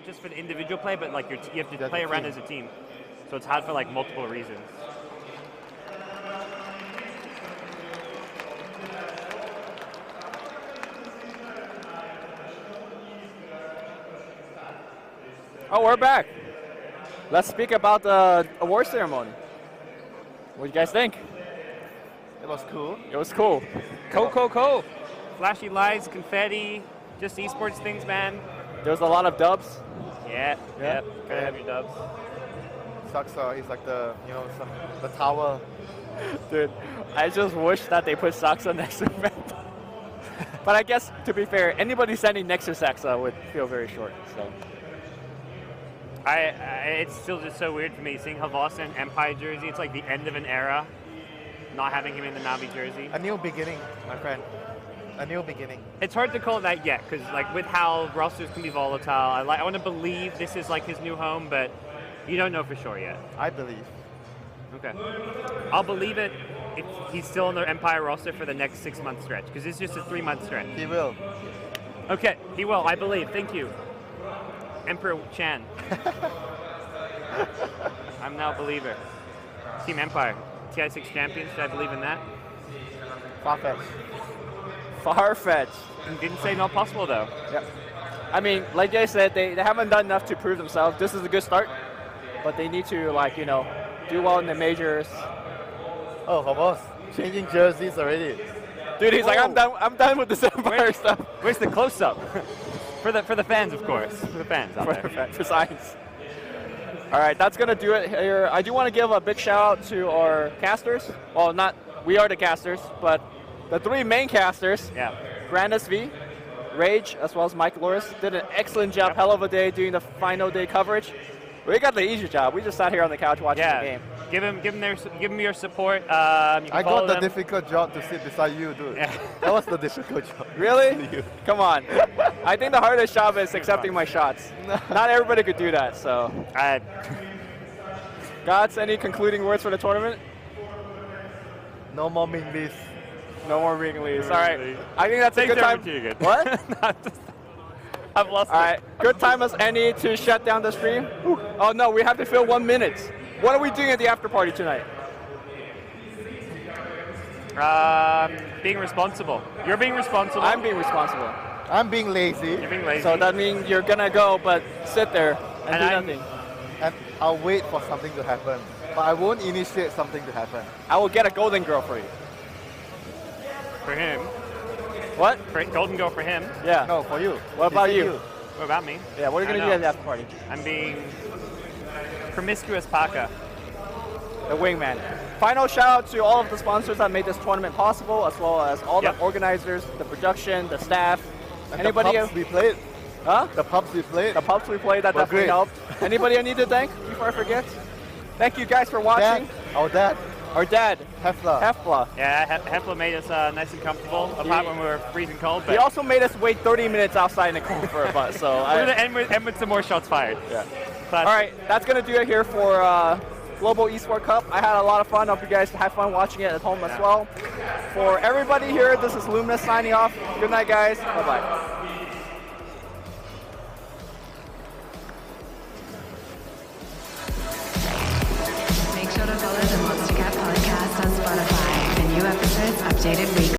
Just for the individual play, but like you have to play around as a team, so it's hard for like multiple reasons. Oh, we're back. Let's speak about the award ceremony. What do you guys think? It was cool. It was cool. Co. Flashy lights, confetti, just esports things, man. There was a lot of dubs. Yeah. Gotta have your dubs. Saksa is like the, the tower. Dude, I just wish that they put Saksa next to him. But I guess, to be fair, anybody standing next to Saksa would feel very short, so. It's still just so weird for me seeing Havasa in Empire jersey. It's like the end of an era, not having him in the Navi jersey. A new beginning, my friend. A new beginning. It's hard to call that yet, because like with how rosters can be volatile, I want to believe this is like his new home, but you don't know for sure yet. I believe. Okay. I'll believe it if he's still in the Empire roster for the next 6-month stretch, because it's just a 3-month stretch. He will. Okay, he will, I believe. Thank you. Emperor Chan. I'm now a believer. Team Empire. TI6 champions, should I believe in that? Far-fetched. Far-fetched. Didn't say not possible though. Yep. I mean, like I said, they haven't done enough to prove themselves. This is a good start, but they need to, like, do well in the majors. Oh, Havas, changing jerseys already. Dude, he's like, I'm done with this Empire stuff. Where's the close-up? for the fans, of course. For the fans out there. For science. All right, that's gonna do it here. I do want to give a big shout out to our casters. Well, not we are the casters, but the 3 main casters. Yeah. Grandis V, Rage, as well as Mike Loris did an excellent job. Hell of a day doing the final day coverage. We got the easy job. We just sat here on the couch watching the game. Give them your support. I got the difficult job to sit beside you, dude. Yeah. That was the difficult job. Really? Come on. I think the hardest job is accepting my shots. Not everybody could do that, so. Gods, any concluding words for the tournament? No more Minglies. No more Minglies. All right. I think that's a good time. What? I've lost All right. Good time as any to shut down the stream. Oh, no, we have to fill 1 minute. What are we doing at the after party tonight? Being responsible. You're being responsible. I'm being responsible. I'm being lazy. You're being lazy. So that means you're going to go but sit there and do nothing. And I'll wait for something to happen. But I won't initiate something to happen. I will get a golden girl for you. For him. What? Golden girl for him. Yeah. No, for you. What about you? What about me? Yeah, what are you going to do at the after party? I'm being promiscuous Paka. The wingman. Final shout out to all of the sponsors that made this tournament possible, as well as all the organizers, the production, the staff. And anybody the pubs we played. Huh? The pubs we played. The pubs we played, that definitely helped. Anybody I need to thank before I forget? Thank you guys for watching. Our dad. Our dad. Hefla. Yeah, Hefla made us nice and comfortable, apart when we were freezing cold. But he also made us wait 30 minutes outside in the cold for a bus. So we're going to end with some more shots fired. Yeah. All right, that's going to do it here for Global Esports Cup. I had a lot of fun. Hope you guys have fun watching it at home as well. For everybody here, this is Luminous signing off. Good night, guys. Bye-bye. updated weekly.